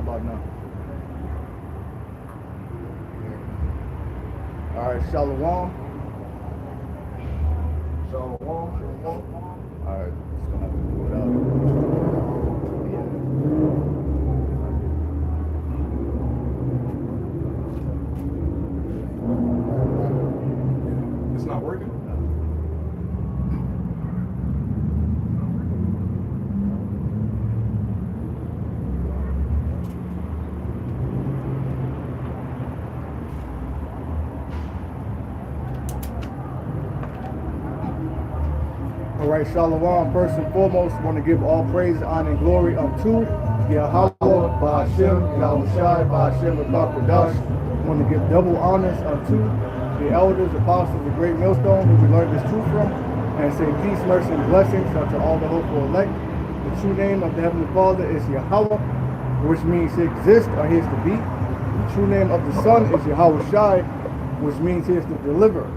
about now? All right, Shalom. Shalom. All right, just gonna have to do it out. It's not working? All right, Shalom. First and foremost, want to give all praise, honor, and glory unto Yahweh, Ba'ashem, Yahushai, Ba'ashem, Rakakadash. Want to give double honors unto the elders, apostles, the great millstone, who we learned this truth from, and say peace, mercy, and blessings unto all the hopeful elect. The true name of the Heavenly Father is Yahweh, which means he exists or he is to be. The true name of the Son is Yahushai, which means he is the deliverer.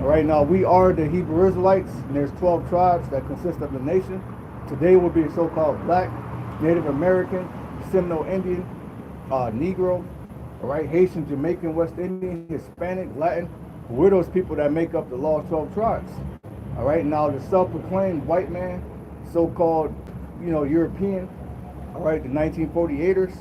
All right, now we are the Hebrew Israelites, and there's 12 tribes that consist of the nation. Today will be so-called Black, Native American, Seminole Indian, Negro, all right, Haitian, Jamaican, West Indian, Hispanic, Latin. We're those people that make up the lost 12 tribes. All right, now the self-proclaimed white man, so-called, European, all right, the 1948ers,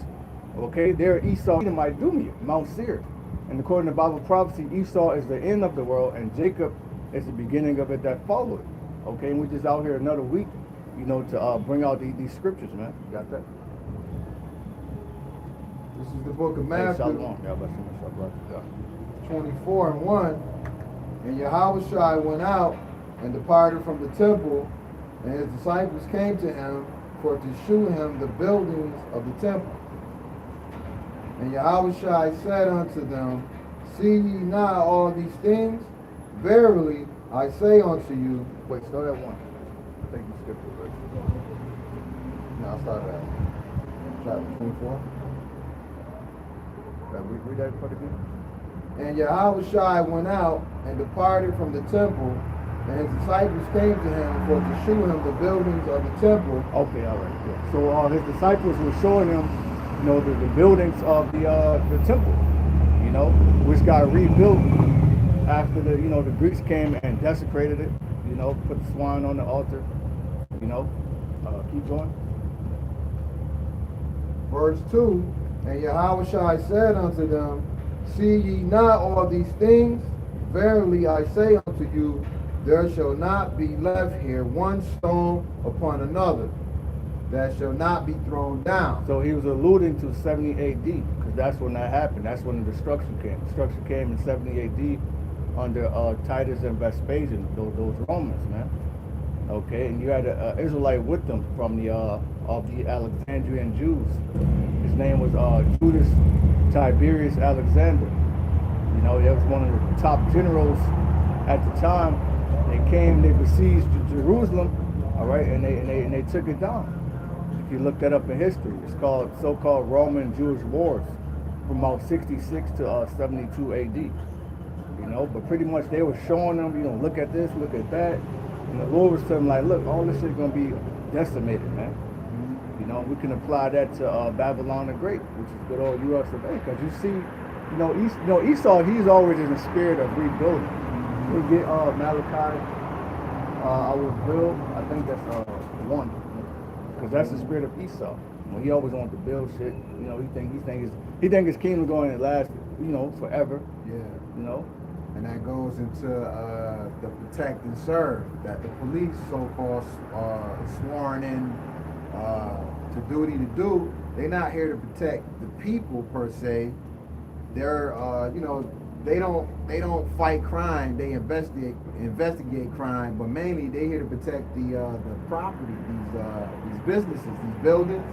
okay, they're Esau, Edomite, Mount Seir. And according to Bible prophecy, Esau is the end of the world, and Jacob is the beginning of it that followed. Okay, and we're just out here another week, to bring out these scriptures, man. You got that? This is the book of Hey, Matthew, Shalom. Yeah, bless you, yeah. 24:1. And Yahushua went out and departed from the temple, and his disciples came to him for to shew him the buildings of the temple. And Yahushua said unto them, See ye not all these things? Verily I say unto you. Wait, start at 1. I think you skipped it, right? No, I'll start at chapter 24. Read that part again. And Yahushua went out and departed from the temple, and his disciples came to him for to shew him the buildings of the temple. Okay, all right. Yeah. So his disciples were showing him, the buildings of the temple, which got rebuilt after the Greeks came and desecrated it, put the swine on the altar, keep going. Verse 2, and Yahushua said unto them, See ye not all these things? Verily I say unto you, there shall not be left here one stone upon another that shall not be thrown down. So he was alluding to 70 AD, because that's when that happened. That's when the destruction came. Destruction came in 70 AD under Titus and Vespasian, those Romans, man. Okay, and you had an Israelite with them from of the Alexandrian Jews. His name was Judas Tiberius Alexander. He was one of the top generals at the time. They came, they besieged Jerusalem, all right, and they took it down. If you look that up in history, it's called so-called Roman Jewish Wars from about 66 to 72 AD. But pretty much they were showing them, look at this, look at that. And the Lord was telling them, like, look, all this shit's gonna be decimated, man. We can apply that to Babylon the Great, which is good old US of A. Because you see, Esau, he's always in the spirit of rebuilding. We get Malachi, I will build. I think that's 1. Because that's the spirit of Esau. He always wanted to build shit. He think his kingdom going to last, forever. Yeah. And that goes into the protect and serve, that the police so-called are sworn in to duty to do. They're not here to protect the people per se. They're they don't fight crime. They investigate crime, but mainly they're here to protect the property, these businesses, these buildings.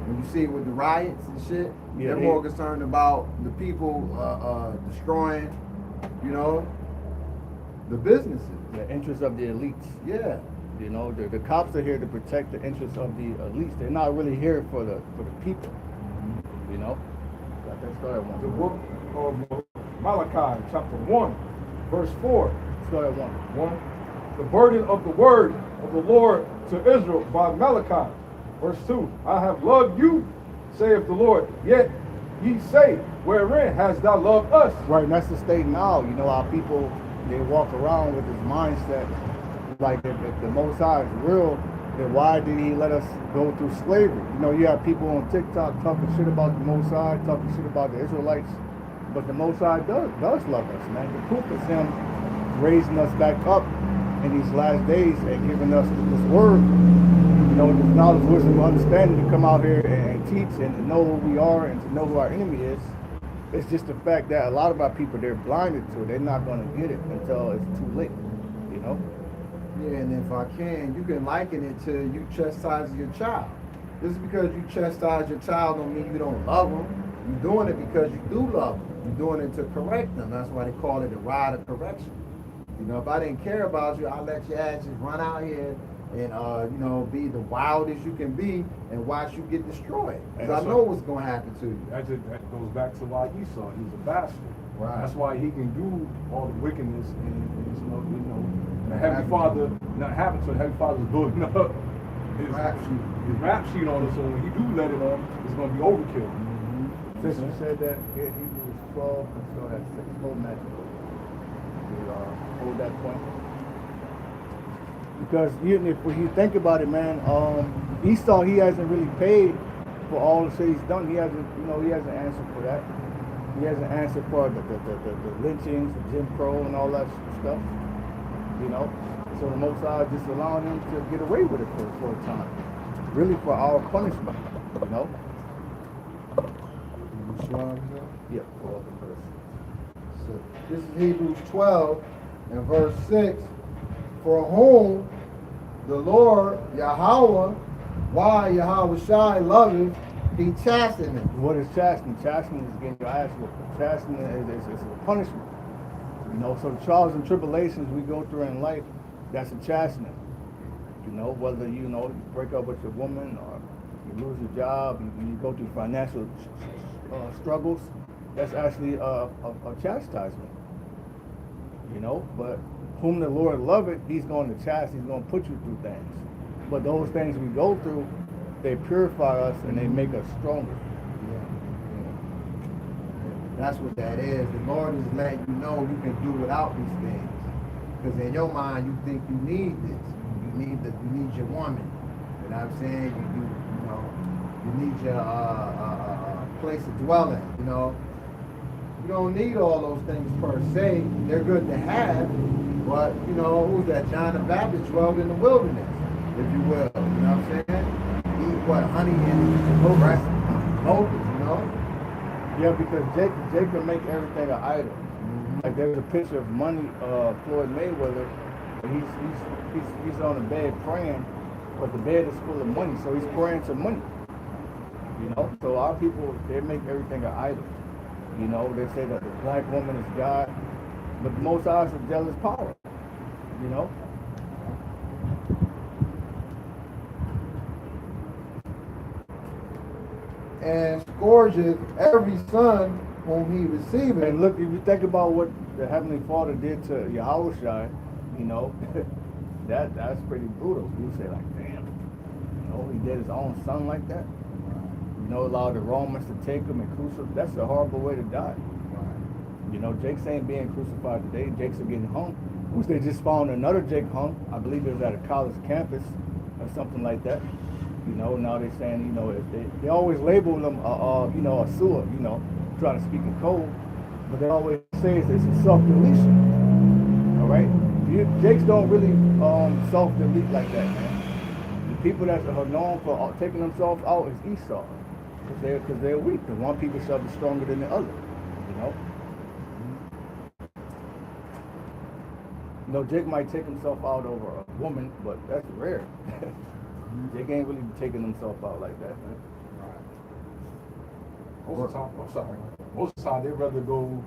When you see it with the riots and shit, they're more concerned about the people destroying, the businesses. The interests of the elites. Yeah. The cops are here to protect the interests of the elites. They're not really here for the people. Got that started 1. The book of Malachi, chapter 1, verse 4. Start at 1. The burden of the word of the Lord to Israel by Malachi. Verse 2. I have loved you, saith the Lord. Yet ye say, wherein hast thou loved us? Right, and that's the state now. You know, our people, they walk around with this mindset like if the Most High is real, then why did he let us go through slavery? You know, you have people on TikTok talking shit about the Most High, talking shit about the Israelites, but the Most High does love us, man. The proof is him raising us back up in these last days and giving us this word, you know, this knowledge, wisdom, understanding to come out here and teach and to know who we are and to know who our enemy is. It's just the fact that a lot of our people, they're blinded to it. They're not going to get it until it's too late, you know? Yeah, and if I can, you can liken it to you chastising your child. Just because you chastise your child don't mean you don't love them. You're doing it because you do love them. You're doing it to correct them. That's why they call it a rod of correction. You know, if I didn't care about you, I'd let your ass just run out here and, you know, be the wildest you can be and watch you get destroyed. Because I know what's going to happen to you. That goes back to why Esau, he's a bastard. Right. That's why he can do all the wickedness and you know, the Heavenly Father, not having to, the Heavenly Father's building up his rap sheet on us, so when he do let it on, it's going to be overkill. Since you said that, Hebrews 12, let's go ahead, 6, hold that. Hold that point. Because even if when you think about it, man, Esau, he hasn't really paid for all the shit he's done. He hasn't, you know, he hasn't answered for that. He hasn't answered for the lynchings, the Jim Crow, and all that stuff. You know, so the Most High just allowing him to get away with it for a time, really for our punishment. You know. Yeah, 12 and verse. So this is Hebrews 12 and verse 6. For whom the Lord Yahweh, why Yahweh Shai loveth, he chasteneth. What is chastening? Chastening is getting your ass whooped. Chastening is a punishment. You know, so the trials and tribulations we go through in life, that's a chastening. You know, whether you break up with your woman or you lose your job, you go through financial struggles, that's actually a chastisement. You know, but whom the Lord loveth, he's going to chastise, he's going to put you through things. But those things we go through, they purify us and they make us stronger. That's what that is. The Lord is letting you know you can do without these things. Because in your mind, you think you need this. You need your woman. You know what I'm saying? You need your place to dwell in. You know, you don't need all those things per se. They're good to have, but you know, who's that? John the Baptist dwelled in the wilderness, if you will. You know what I'm saying? Eat what? Honey and locusts. You know. Yeah, because Jake can make everything an idol. Mm-hmm. Like there's a picture of money, Floyd Mayweather, and he's on the bed praying, but the bed is full of money, so he's praying to money. You know, so our people, they make everything an idol. You know, they say that the black woman is God, but the Most High is a jealous power. You know. And scourgeth every son whom he receiveth. And look, if you think about what the Heavenly Father did to Yahushua, you know, that's pretty brutal. You say like, damn, you know, he did his own son like that. You know, allowed the Romans to take him and crucify. That's a horrible way to die. You know, Jake's ain't being crucified today. Jake's are getting hung. Which they just found another Jake hung. I believe it was at a college campus or something like that. You know, now they're saying, you know, if they always label them, you know, a sewer, you know, trying to speak in code, but they always say it's a self-deletion. All right? Jakes don't really self-delete like that, man. The people that are known for taking themselves out is Esau, because they're weak. The one people shall be stronger than the other, you know? You know, Jake might take himself out over a woman, but that's rare. Jake ain't really taking himself out like that, man. Most of the time, they'd rather go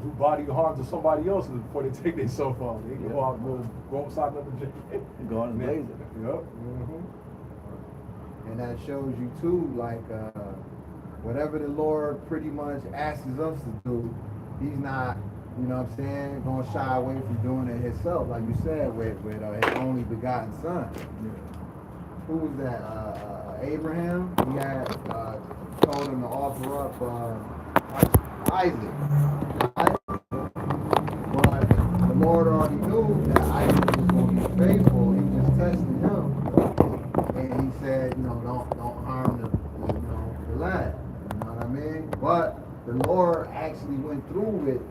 do body harm to somebody else before they take themselves out. They go out and go outside another Jake. Go on and blaze it. Yep. And that shows you too, like whatever the Lord pretty much asks us to do, he's not, you know what I'm saying, gonna shy away from doing it himself, like you said, with his only begotten son. who was that? Abraham. He had told him to offer up Isaac. Right? But the Lord already knew that Isaac was going to be faithful. He was testing him, and he said, don't harm the lad. You know what I mean? But the Lord actually went through with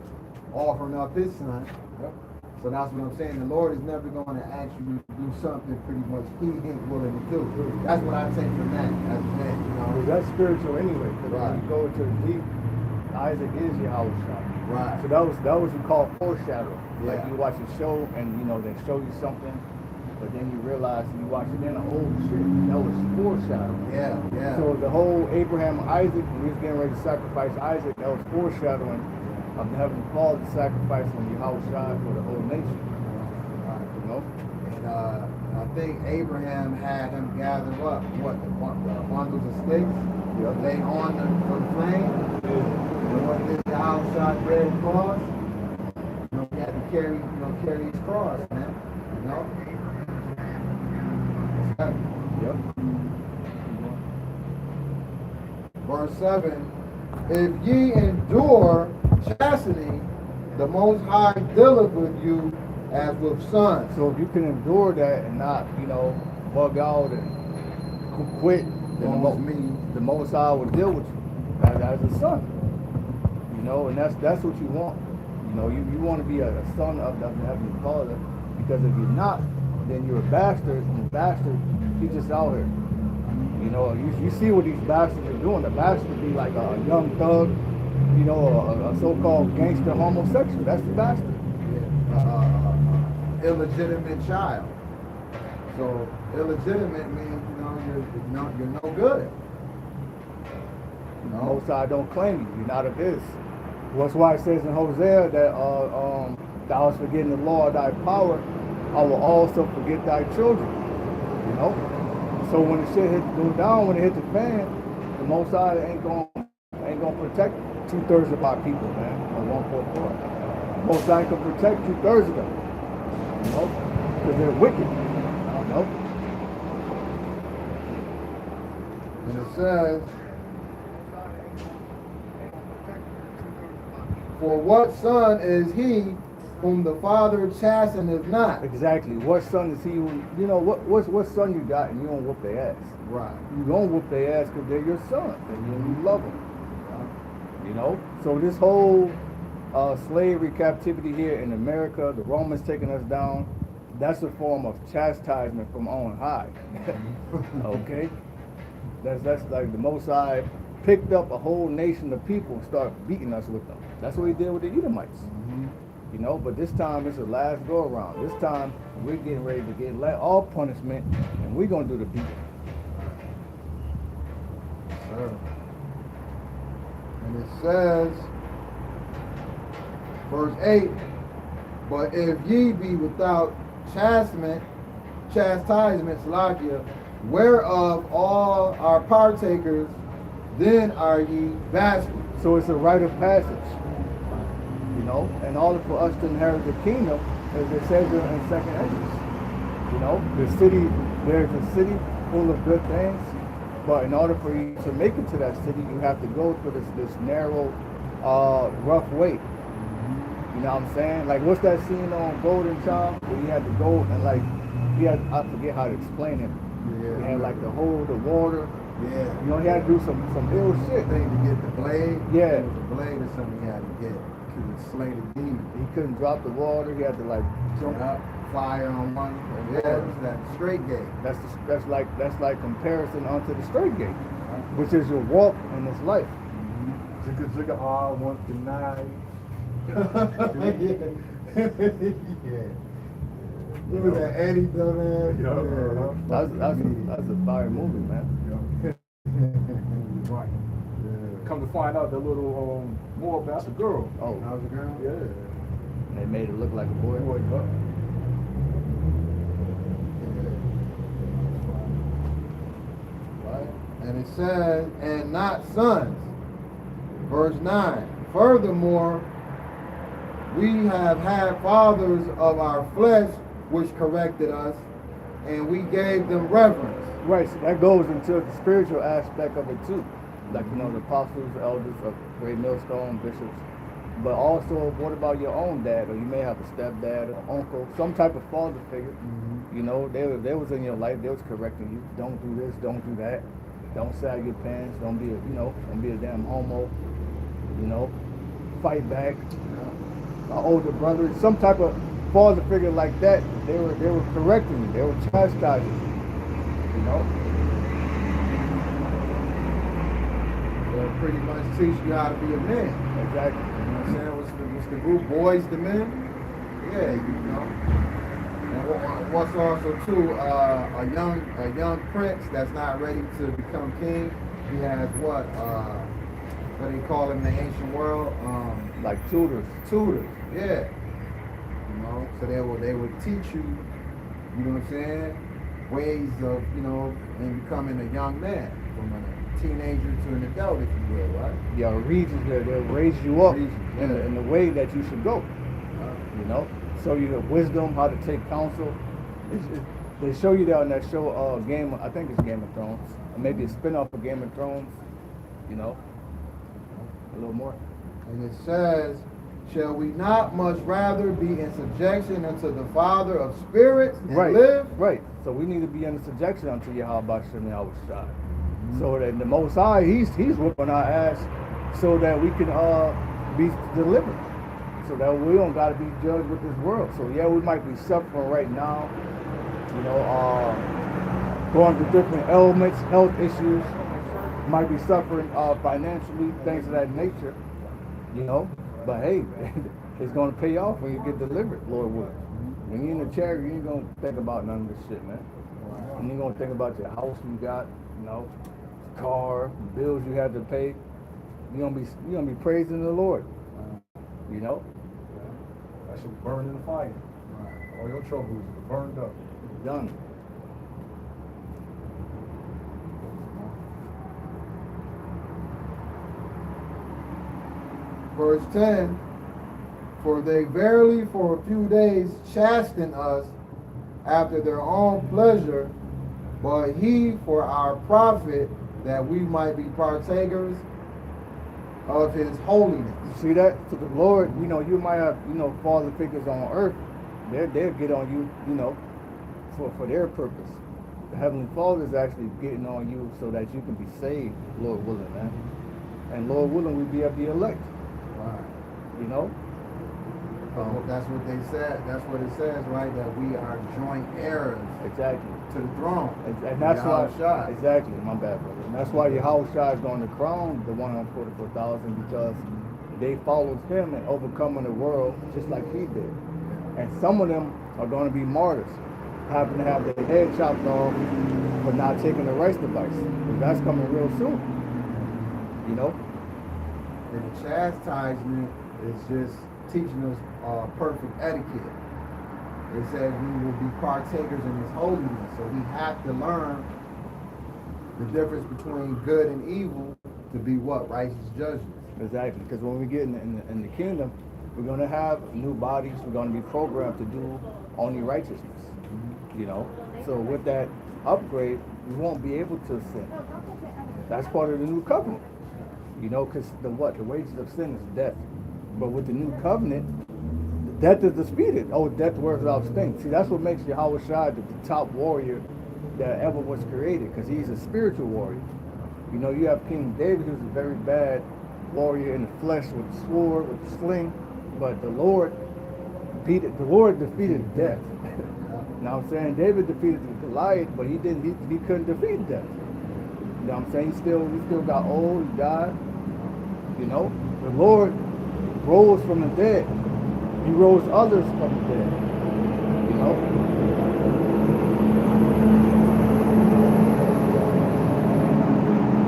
offering up his son. Yep. So that's what I'm saying. The Lord is never going to ask you to do something pretty much he ain't willing to do. That's what I take from that. That's that, Because that's spiritual anyway. Because Right. when you go to the deep, Isaac is Yahweh. Right. So that was you call foreshadow. Yeah. Like you watch a show and they show you something, but then you realize you watch it in, oh shit, that was foreshadow. Yeah, yeah. So the whole Abraham Isaac, when he was getting ready to sacrifice Isaac, that was foreshadowing of the Heavenly Father sacrificing Yahweh for the whole nation. You know? And I think Abraham had him gather up the bundles of sticks, lay on for the flame. And what did the outside red cross? He had to carry his cross, man. Yep. Verse 7, if ye endure chastening, the Most High dealeth with you as with sons. So if you can endure that and not, bug out and quit, then the Most High will deal with you as a son. And that's what you want. You want to be a son of the Heavenly Father, because if you're not, then you're a bastard, and the bastard, he's just out here. You see what these bastards are doing. The bastard be like a young thug, a so-called gangster homosexual. That's the bastard. Illegitimate child. So illegitimate means you're no good. The Most High don't claim you. You're not of His. That's why it says in Hosea that thou hast forgetting the law of thy power, I will also forget thy children. So when the shit goes down, when it hit the fan, the Most High ain't gonna protect 2/3 of our people, man, or 1/4. The Most High can protect 2/3 of them, because they're wicked. And it says, for what son is he whom the Father chasteneth not? Exactly. What son is he? What son you got, and you don't whoop their ass. Right. You don't whoop their ass because they're your son, and you love them. So this whole slavery captivity here in America, the Romans taking us down, that's a form of chastisement from on high. Okay? That's like the Most High picked up a whole nation of people and started beating us with them. That's what he did with the Edomites. But this time it's the last go around. This time we're getting ready to get all punishment, and we're gonna do the beating. And it says, verse 8, but if ye be without chastisement, Salakia, whereof all are partakers, then are ye bastards. So it's a rite of passage. In order for us to inherit the kingdom, as it says in Second Esdras, there's a city full of good things, but in order for you to make it to that city, you have to go through this narrow, rough way. You know what I'm saying? Like, what's that scene on Golden Child where you had to go and I forget how to explain it. Yeah. He had to hold the water. Yeah. He had to do some ill shit. Thing to get the blade. Yeah. It was a blade or something he had to get. He could slay the demon. He couldn't drop the water. He had to jump. Fire on one. Yeah, it's that straight gate. That's like comparison onto the straight gate, which is your walk in this life. Zigga, I want the knife. Yeah. Look at that Eddie dumbass. That's a fire movie, man. Right. Come to find out, that little Moab, that's a girl. Oh, That was a girl? Yeah. they made it look like a boy. Right? And it says, and not sons. Verse 9. Furthermore, we have had fathers of our flesh which corrected us, and we gave them reverence. Right, so that goes into the spiritual aspect of it too. Like, you know, the apostles, the elders of Great Millstone, bishops. But also, what about your own dad? Or you may have a stepdad or uncle, some type of father figure. You know, they was in your life, they was correcting you. Don't do this, don't do that. Don't sag your pants, don't be a damn homo. You know, fight back. An older brother, some type of father figure like that, they were correcting you, they were chastising you. You know? They'll pretty much teach you how to be a man. Exactly. You know what I'm saying? What's the group? Boys to men? Yeah, you know. And what's also too, a young prince that's not ready to become king, he has what they call in the ancient world? Like tutors. Tutors, yeah. You know, so they would teach you, you know what I'm saying, ways of, you know, in becoming a young man, from a teenager to an adult, if you will, right? Yeah, regions they'll raise you up Yeah. in the way that you should go. You know, show you the wisdom, how to take counsel. They show you that on that show, I think it's Game of Thrones, or maybe a spin-off of Game of Thrones. You know, a little more. And it says, shall we not much rather be in subjection unto the Father of spirits and live? Right. So we need to be in subjection unto Yahweh Shem Yahweh Shai. So that the Most High, he's whooping our ass, so that we can be delivered. So that we don't got to be judged with this world. So yeah, we might be suffering right now. You know, going through different ailments, health issues. Might be suffering financially, things of that nature. You know, but hey, it's gonna pay off when you get delivered, Lord willing. When you're in the chair, you ain't gonna think about none of this shit, man. And you're gonna think about your house you got, you know, car, bills you have to pay. You're gonna be praising the Lord. You know? That should burn in the fire. All your troubles burned up. Done. Verse 10, for they verily for a few days chasten us after their own pleasure, but he for our profit, that we might be partakers of his holiness. You see that? So the Lord, you know, you might have, you know, father figures on earth, they'll get on you, you know, for their purpose. The Heavenly Father is actually getting on you so that you can be saved, Lord willing, man. And Lord willing, we be of the elect. Right. You know? That's what they said. That's what it says, right? That we are joint heirs Exactly. to the throne. And that's why, Shai. exactly, my bad, brother. And that's why Yahweh Shai is going to crown the 144,000, because they followed him in overcoming the world just like he did. And some of them are going to be martyrs, having to have their head chopped off for not taking the rice device. Because that's coming real soon. You know? And the chastisement is just teaching us perfect etiquette. It says we will be partakers in his holiness. So we have to learn the difference between good and evil to be what? Righteous judgment. Exactly. Because when we get in the kingdom, we're going to have new bodies. We're going to be programmed to do only righteousness. You know? So with that upgrade, we won't be able to sin. That's part of the new covenant. You know, because the wages of sin is death. But with the new covenant, death is defeated. Oh, death wears out sting. See, that's what makes Yahweh Shai the top warrior that ever was created, because he's a spiritual warrior. You know, you have King David, who's a very bad warrior in the flesh with the sword, with the sling, but the Lord defeated death. Now I'm saying David defeated Goliath, but he couldn't defeat death. You know what I'm saying? He still got old, he died. You know? The Lord rose from the dead. He rose others from the dead. You know?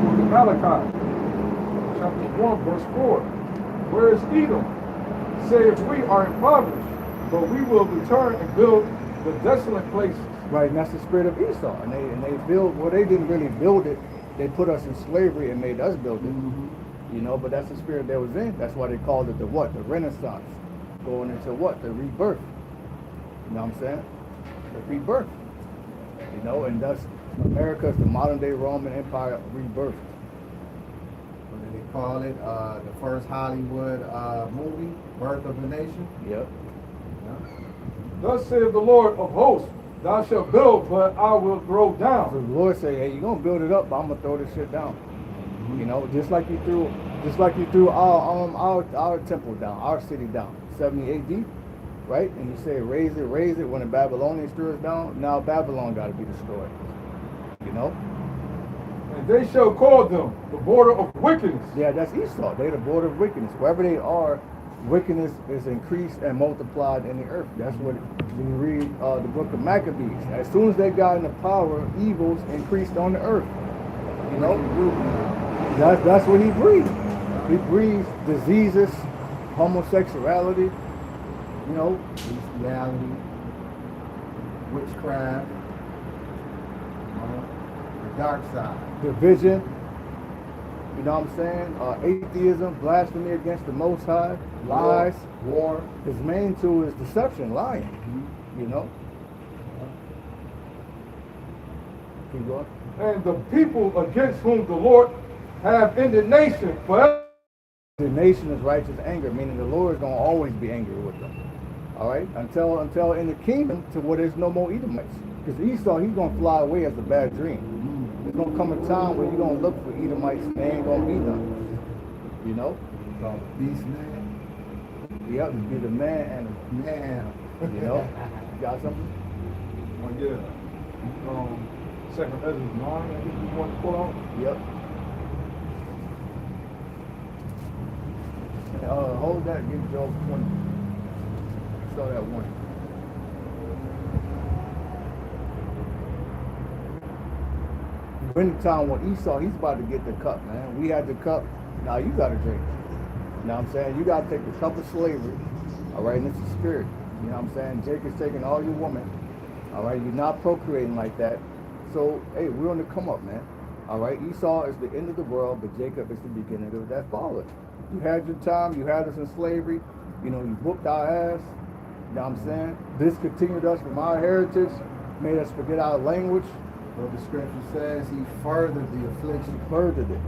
Look at Malachi, chapter 1, verse 4. Where is Edom? Saith we are impoverished, but we will return and build the desolate places. Right, and that's the spirit of Esau. And they build, well, they didn't really build it. They put us in slavery and made us build it. You know, but that's the spirit that was in. That's why they called it the what? The Renaissance. Going into what? The rebirth. You know what I'm saying? The rebirth. You know, and thus America is the modern day Roman Empire rebirthed. What do they call it? The first Hollywood movie, Birth of a Nation. Yep. Yeah. Thus saith the Lord of hosts, thou shalt build, but I will throw So down. the Lord say, hey, you're gonna build it up, but I'm gonna throw this shit down. You know, just like you threw our temple down, our city down, 70 AD, right? And you say raise it when the Babylonians threw us down. Now Babylon got to be destroyed. You know? And they shall call them the border of wickedness. Yeah, that's Esau. They're the border of wickedness. Wherever they are, wickedness is increased and multiplied in the earth. That's what when you read the book of Maccabees. As soon as they got into power, evils increased on the earth. You know? That's what he breathed. He breathes diseases, homosexuality, you know, Bestiality, witchcraft, the dark side. division, you know what I'm saying? Atheism, blasphemy against the Most High, lies. War. His main tool is deception, lying, you know? Keep going. And the people against whom the Lord have indignation forever. The nation is righteous anger, meaning the Lord is going to always be angry with them. All right? Until in the kingdom to where there's no more Edomites. Because Esau, he's going to fly away as a bad dream. There's going to come a time where you're going to look for Edomites and they ain't going to be them. You know? Called Beast Man. Yep, be the man and Man. you know? Got something? Well, yeah. Second Ezra 9, I think you want to pull out. Yep. Hold that, give Job 20. Show that one. We're in the time when Esau, he's about to get the cup, man. We had the cup, now you gotta drink. You know what I'm saying? You gotta take the cup of slavery, all right, and it's the spirit. You know what I'm saying? Jacob's taking all your women, all right? You're not procreating like that. So, hey, we're on the come up, man. All right, Esau is the end of the world, but Jacob is the beginning of that fallen. You had your time, you had us in slavery, you know, you whooped our ass, you know what I'm saying? Discontinued us from our heritage, made us forget our language, But the scripture says he furthered the affliction. furthered it.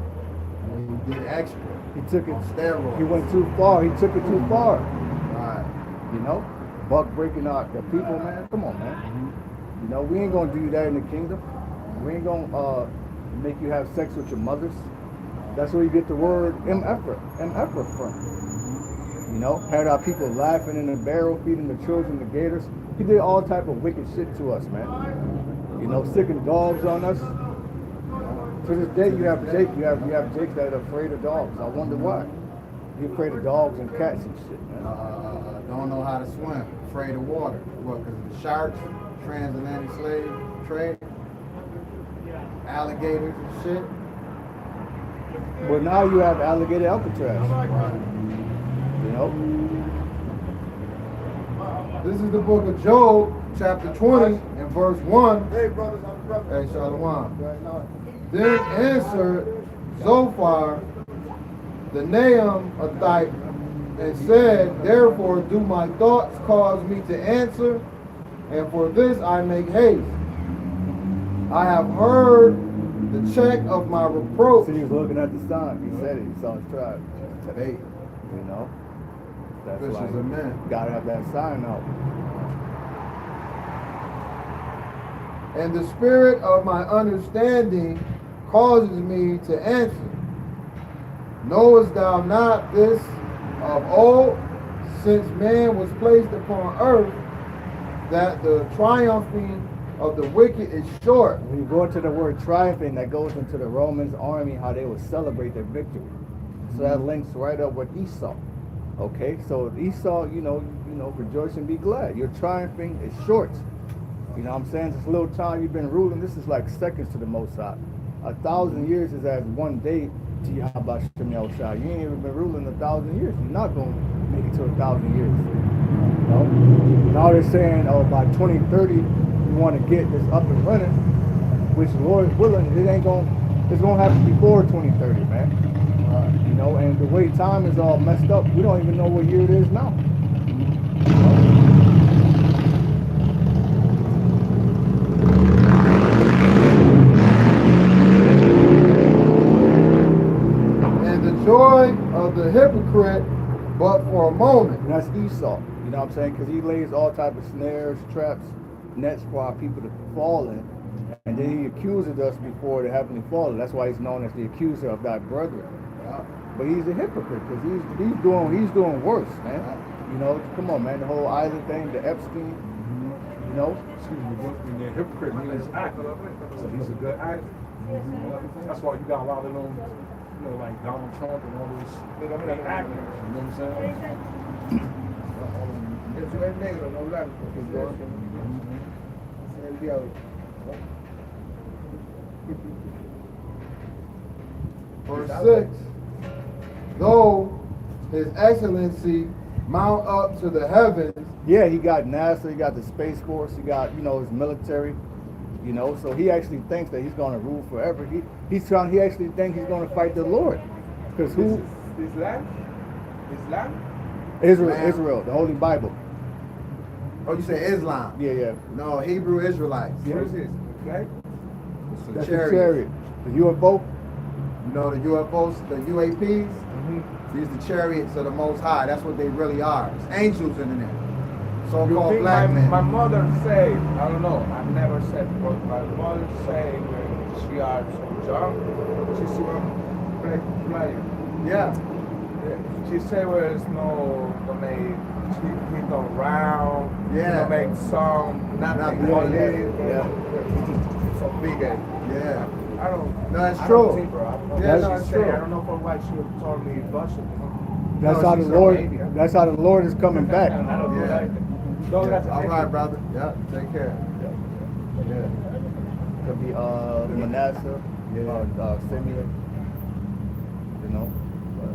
And he did extra. He took it, On steroids. he went too far, he took it too far, Right. you know? Buck breaking out the people, man, come on, man. You know, we ain't gonna do that in the kingdom. We ain't gonna make you have sex with your mothers. That's where you get the word M-Ephra from. You know, had our people laughing in the barrel, feeding the children the gators. He did all type of wicked shit to us, man. You know, sicking dogs on us. To this day, you have Jake that are afraid of dogs. I wonder why. He afraid of dogs and cats and shit, man. Don't know how to swim. Afraid of water. What? Because of the sharks, transatlantic slave trade, alligators and shit. But now you have alligator Alcatraz. You know? This is the book of Job, chapter 20, and verse 1. Hey, brothers, I'm brother. Hey, Shalom. Right now. Then answered Zophar, the Naamathite, and said, therefore do my thoughts cause me to answer, and for this I make haste. I have heard the check of my reproach. See, he was looking at the sign. He said it. He saw his tribe. Today, You know? That's This why is a man. you gotta have that sign out. and the spirit of my understanding causes me to answer. Knowest thou not this of old, since man was placed upon earth, that the triumphing of the wicked is short? When you go into the word triumphing, that goes into the Romans army, how they would celebrate their victory. So that links right up with Esau. Okay, so Esau, you know, rejoice and be glad. Your triumphing is short. You know what I'm saying? This little time you've been ruling, this is like seconds to the Most High. 1,000 years is as one day to Yahweh Shem Yahushua. You ain't even been ruling 1,000 years. You're not going to make it to 1,000 years. You know? Now they're saying, oh, by 2030, you want to get this up and running, which the Lord is willing. It's going to happen before 2030, man. You know, and the way time is all messed up, we don't even know what year it is now. You know? hypocrite, but for a moment. And that's Esau. You know what I'm saying? Because he lays all type of snares, traps, nets for our people to fall in. And then he accuses us before the heavenly fallen. That's why he's known as the accuser of thy brethren. But he's a hypocrite because he's doing worse, man. You know, come on, man. The whole island thing, the Epstein. You know, Excuse me, but when they're hypocrite means actor. So he's a good actor. That's why you got a lot of them, you know, like Donald Trump and all those actors. You know what I'm saying? Eso es negro, no blanco. El diablo. Verse 6. Though His Excellency mount up to the heavens. Yeah, he got NASA, he got the Space Force, he got, you know, his military, you know, so he actually thinks that he's going to rule forever. He actually thinks he's going to fight the Lord. Because who? Islam? Israel, the Holy Bible. Oh, you say Islam? Yeah. No, Hebrew Israelites. Yeah. What is this? Okay? It's a That's chariot. the chariot. The UFO? You know the UFOs, the UAPs? These are the chariots of the Most High. That's what they really are. It's angels in there. You So-called think black men. my mother say, I don't know, I've never said, but my mother say when she was young, she saw play. Yeah. She say there's no make, he don't round, Yeah. he don't make song, nothing. Nothing. Yeah. So big. Yeah. I don't. No, it's I true. Don't see, bro. I don't know Yeah, what no, she it's say. true. I don't know for what she told me Russian. That's No, how she's the a Lord. lady. That's how the Lord is coming back. I don't Yeah. like it. No, that's All right, brother. Yeah, take care. Yeah. Could be Manasseh, Simeon. You know. But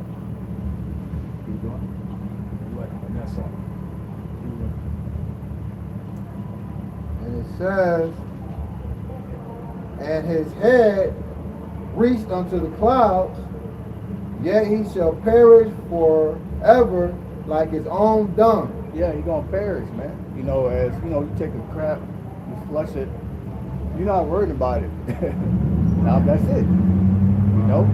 keep going. Like Vanessa. And it says, and his head reached unto the clouds, yet he shall perish forever like his own dung. Yeah, you're gonna perish, man. You know, as you know, you take a crap, you flush it, you're not worried about it. Now that's it. You know?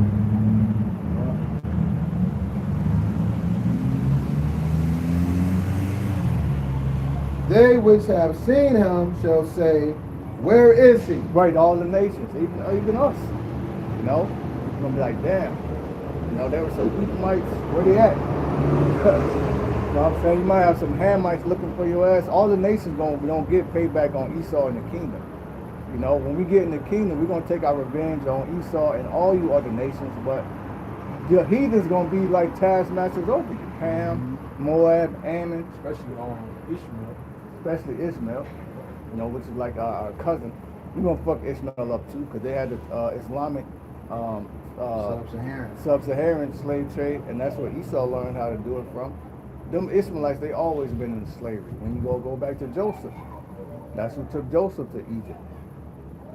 They which have seen him shall say, where is he? Right, all the nations, even us. You know? You're gonna be like, damn. You know, there were some Edomites, where they at? You know what I'm saying? You might have some Hamites looking for your ass. All the nations gonna get payback on Esau in the kingdom. You know, when we get in the kingdom, we're gonna take our revenge on Esau and all you other nations, but the heathens gonna be like taskmasters over you. Ham, Moab, Ammon, Especially Ishmael. especially Ishmael, you know, which is like our cousin. We're gonna fuck Ishmael up too, because they had the Islamic Sub-Saharan. sub-Saharan slave trade, and that's where Esau learned how to do it from. Them Ishmaelites, they always been in slavery. When you go back to Joseph, that's who took Joseph to Egypt.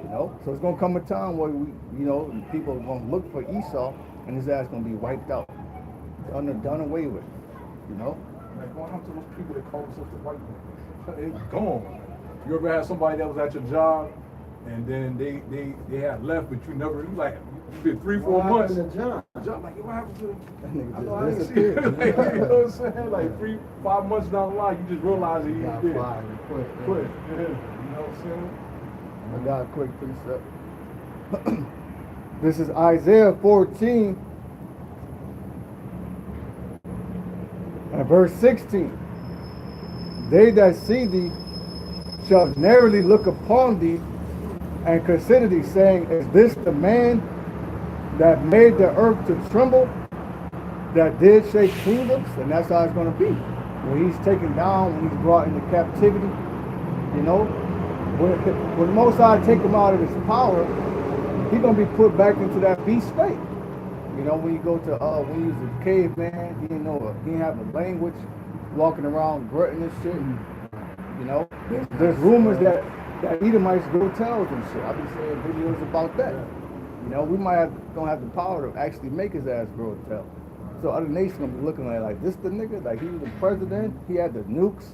You know, so it's gonna come a time where people are gonna look for Esau, and his ass gonna be wiped out, done away with. You know. Like, what happened to those people that call themselves the white man? They gone. You ever had somebody that was at your job, and then they had left, but you been 3-4 months. John? Job, like, what happened to them? That nigga I know, just I didn't see it. disappeared. Like, you know what I'm saying? Like 3-5 months down the line, you just realize that he Got did. fired and quit. Quit. Yeah. You know what I'm saying? I got a quick precept. This is Isaiah 14 and verse 16. They that see thee shall narrowly look upon thee and consider thee, saying, is this the man that made the earth to tremble, that did shake kingdoms? And that's how it's going to be. When he's taken down, when he's brought into captivity, you know, when the Most High take him out of his power, he's going to be put back into that beast state. You know, when you go to, when he was a caveman, he didn't have a language, walking around grunting and shit. You know, there's rumors that Edomites go tells and shit. I've been seeing videos about that. You know, we don't have the power to actually make his ass grow a tail. So other nations gonna be looking at it like, this the nigga? Like, he was the president, he had the nukes,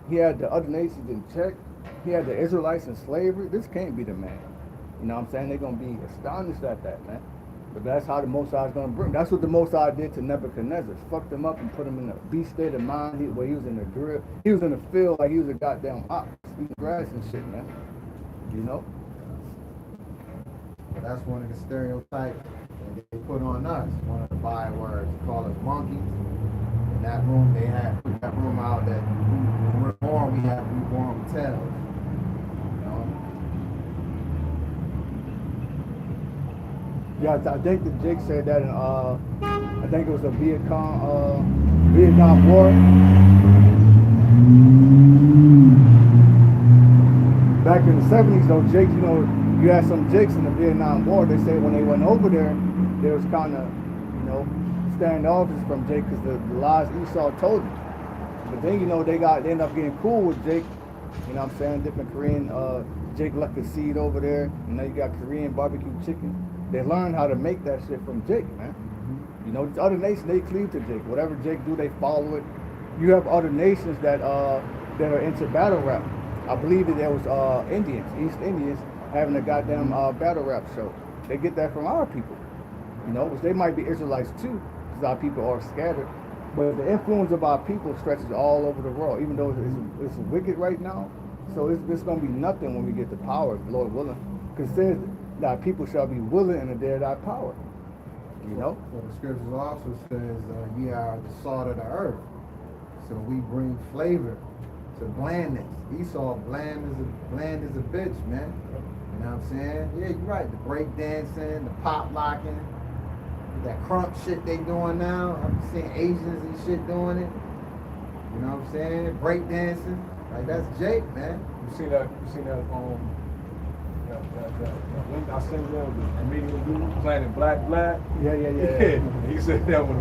he had the other nations in check, he had the Israelites in slavery. This can't be the man. You know what I'm saying? They're gonna be astonished at that, man. But that's how the Most High is going to bring. That's what the Most High did to Nebuchadnezzar. Fucked him up and put him in a beast state of mind where he was in the drip. He was in the field like he was a goddamn ox, eating grass and shit, man. You know? That's one of the stereotypes that they put on us. One of the bywords, they call us monkeys. In that room, they had put that room out that when we're born, we have reborn tails. You know? Yeah, I think that Jake said that in, I think it was a Vietnam War. Back in the 70s, though, Jake, you know, you had some Jakes in the Vietnam War. They say when they went over there, they was kind of, you know, standoffish from Jake because the lies Esau told them. But then, you know, they ended up getting cool with Jake. You know what I'm saying? Different Korean, Jake left the seed over there. And now you got Korean barbecue chicken. They learned how to make that shit from Jake, man. You know, these other nations, they cleave to Jake. Whatever Jake do, they follow it. You have other nations that are into battle rap. I believe that there was Indians, East Indians, having a goddamn battle rap show. They get that from our people. You know, which they might be Israelites too, because our people are scattered. But the influence of our people stretches all over the world, even though it's wicked right now. So it's going to be nothing when we get the power, Lord willing. Because it says thy people shall be willing in the day of thy power. You know? So the scriptures also says, ye are the salt of the earth. So we bring flavor to blandness. Esau bland as a bitch, man. You know what I'm saying? Yeah, you're right. The break dancing, the pop locking, that crump shit they doing now. I'm seeing Asians and shit doing it. You know what I'm saying? Break dancing. Like that's Jake, man. You seen that link I sent you, the comedian dude playing Black. Yeah. He said that when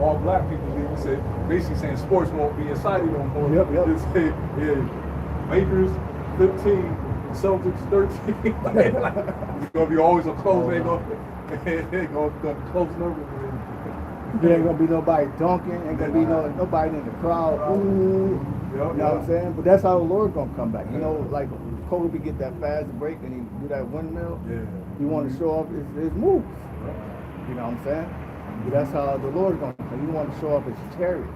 all black people leave, he said, basically saying sports won't be inside no more. Yep. He said, yeah, Lakers 15, Celtics 13. Like, it's gonna be always a close. They gonna be close numbers. There ain't gonna be nobody dunking, ain't gonna be nobody in the crowd. Ooh, you know what I'm saying? But that's how the Lord's gonna come back. You know, like Kobe get that fast break and he do that windmill. Yeah. He want to show off his moves. You know what I'm saying? But that's how the Lord's gonna come. He want to show off his chariot.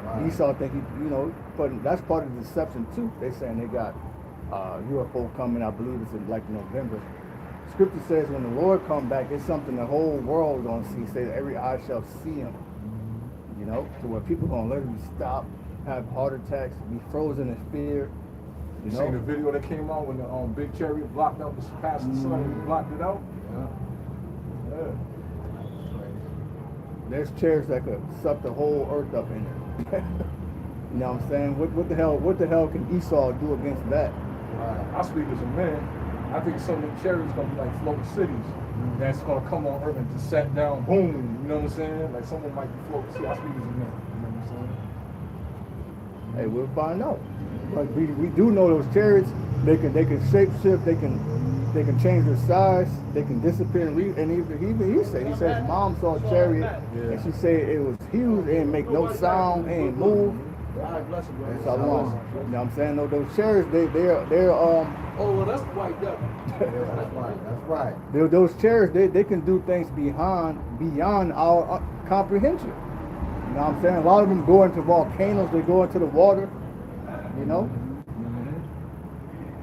Right. Esau think he, you know, but that's part of the deception too. They saying they got UFO coming. I believe it's in like November. Scripture says when the Lord come back, it's something the whole world gonna see. Say that every eye shall see him. You know, to where people gonna literally stop, have heart attacks, be frozen in fear. You seen the video that came out when the big chariot blocked out the past the sun and blocked it out? Yeah. There's chariots that could suck the whole earth up in it. You know what I'm saying? What the hell can Esau do against that? I speak as a man. I think some of the chariots gonna be like floating cities that's gonna come on earth and just set down, boom. You know what I'm saying? Like someone might be floating cities. I speak as a man. You know what I'm saying? Hey, we'll find out. But we do know those chariots. They can shape shift. They can change their size. They can disappear. And even he said his mom saw a chariot and she said it was huge. It didn't make no sound. It didn't move. That's how long. You know what I'm saying? No, those chariots, they're Oh, well, that's the white devil. That's right. Those chariots, they can do things beyond our comprehension. You know what I'm saying? A lot of them go into volcanoes. They go into the water. You know?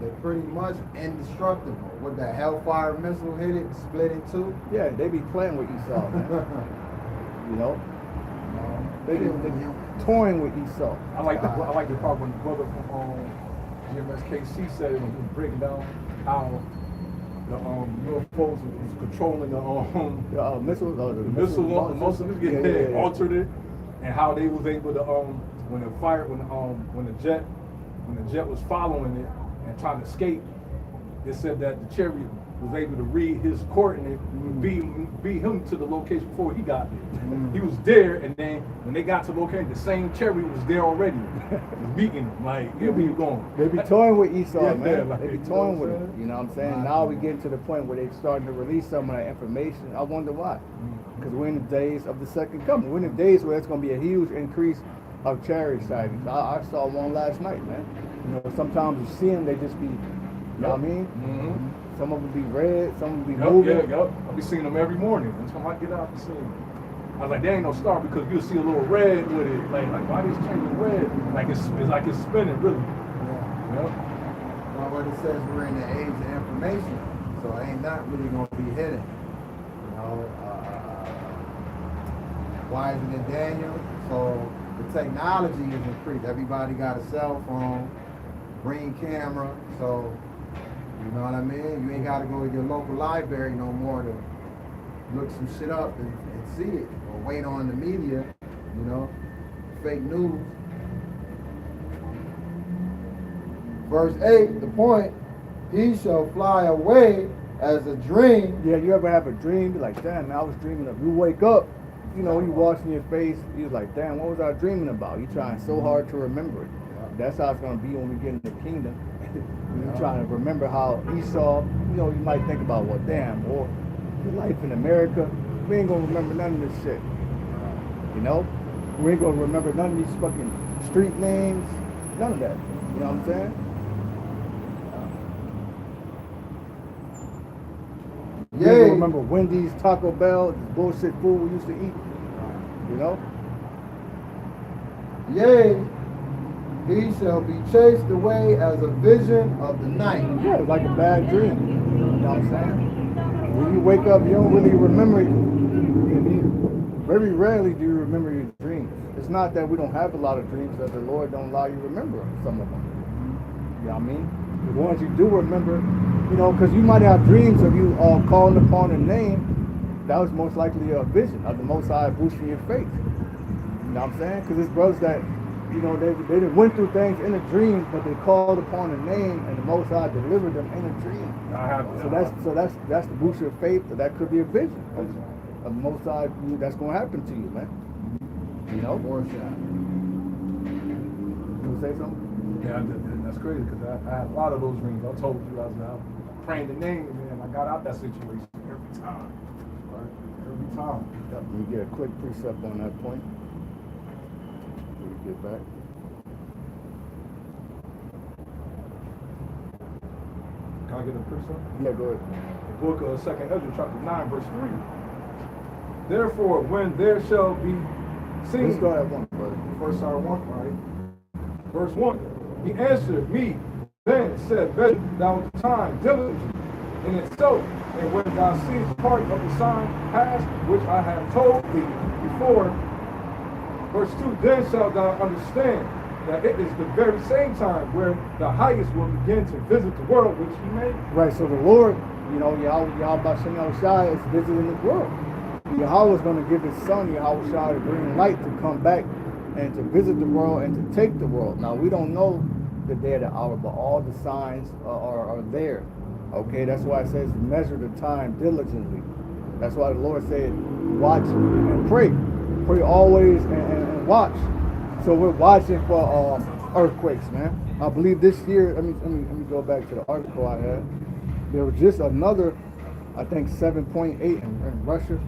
They're pretty much indestructible. With that Hellfire missile hit it, split in two. Yeah, they be playing with Esau, man. You know? They toying with Esau. I like the part when the brother from GMSKC said it when he was breaking down how the UFOs was controlling the missiles, the Muslims altered it, and how they was able to when the jet was following it and trying to escape, it said that the chariot was able to read his coordinate, beat him to the location before he got there. He was there, and then when they got to the location, the same chariot was there already, beating him. Like, here we going. They be toying with Esau, man. Like, they be toying with him. You know what I'm saying? Now we getting to the point where they're starting to release some of that information. I wonder why. Because we're in the days of the second coming. We're in the days where it's going to be a huge increase of chariot sightings. I saw one last night, man. You know, sometimes you see them, they just be, you know what I mean? Some of them be red, some of them be Yup, moving. yeah, yup. I be seeing them every morning. Every time I get out, I be seeing them. I was like, they ain't no star because you'll see a little red with it. Like why is changing red? Like it's like it's spinning, really. Yeah. Yup. Well, what it says, we're in the age of information, so it ain't not really gonna be hidden. You know, wiser than Daniel. So the technology is increased. Everybody got a cell phone, green camera. So you know what I mean. You ain't got to go to your local library no more to look some shit up and see it, or wait on the media. You know, fake news. Verse 8, the point, he shall fly away as a dream. Yeah, you ever have a dream? Be like, damn, man, I was dreaming of. You wake up, you know, you washing your face. You're like, damn, what was I dreaming about? You trying so hard to remember it. That's how it's gonna be when we get in the kingdom. You trying to remember how Esau. You know, you might think about, well, damn, or your life in America. We ain't gonna remember none of this shit. You know, we ain't gonna remember none of these fucking street names. None of that. You know what I'm saying? You Yea. remember Wendy's, Taco Bell, this bullshit food we used to eat. You know? Yea, he shall be chased away as a vision of the night. Yeah, it's like a bad dream. You know what I'm saying? When you wake up, you don't really remember it. Very rarely do you remember your dreams. It's not that we don't have a lot of dreams, that the Lord don't allow you to remember some of them. You know what I mean? The ones you do remember, you know, because you might have dreams of you calling upon a name. That was most likely a vision of the Most High boosting your faith. You know what I'm saying? Because it's brothers that, you know, they went through things in a dream, but they called upon a name, and the Most High delivered them in a dream. So that's the boost of your faith. That could be a vision of the Most High. That's going to happen to you, man. You know? Or shot. You say something? Yeah, that's crazy because I had a lot of those dreams. I told you I was out praying the name, and I got out that situation every time. Right? Every time. Let me get a quick precept on that point. When we get back. Can I get a precept? Yeah, go ahead. The book of 2nd Ezra, chapter 9, verse 3. Therefore, when there shall be seen. Let's go ahead one, brother. First hour 1, right? Verse 1. He answered me, then said, "Measure thou the time diligently in itself, and when thou seest part of the sign past, which I have told thee before." Verse 2. Then shalt thou understand that it is the very same time where the highest will begin to visit the world which he made. Right, so the Lord, you know, Yahweh Bashem Shai is visiting the world. Yahweh is going to give his son, Yahweh Shai, the green light to come back and to visit the world and to take the world. Now, we don't know the day of the hour, but all the signs are there. Okay, that's why it says measure the time diligently. That's why the Lord said, watch and pray. Pray always and watch. So we're watching for earthquakes, man. I believe this year, let me go back to the article I had. There was just another, I think 7.8 in Russia.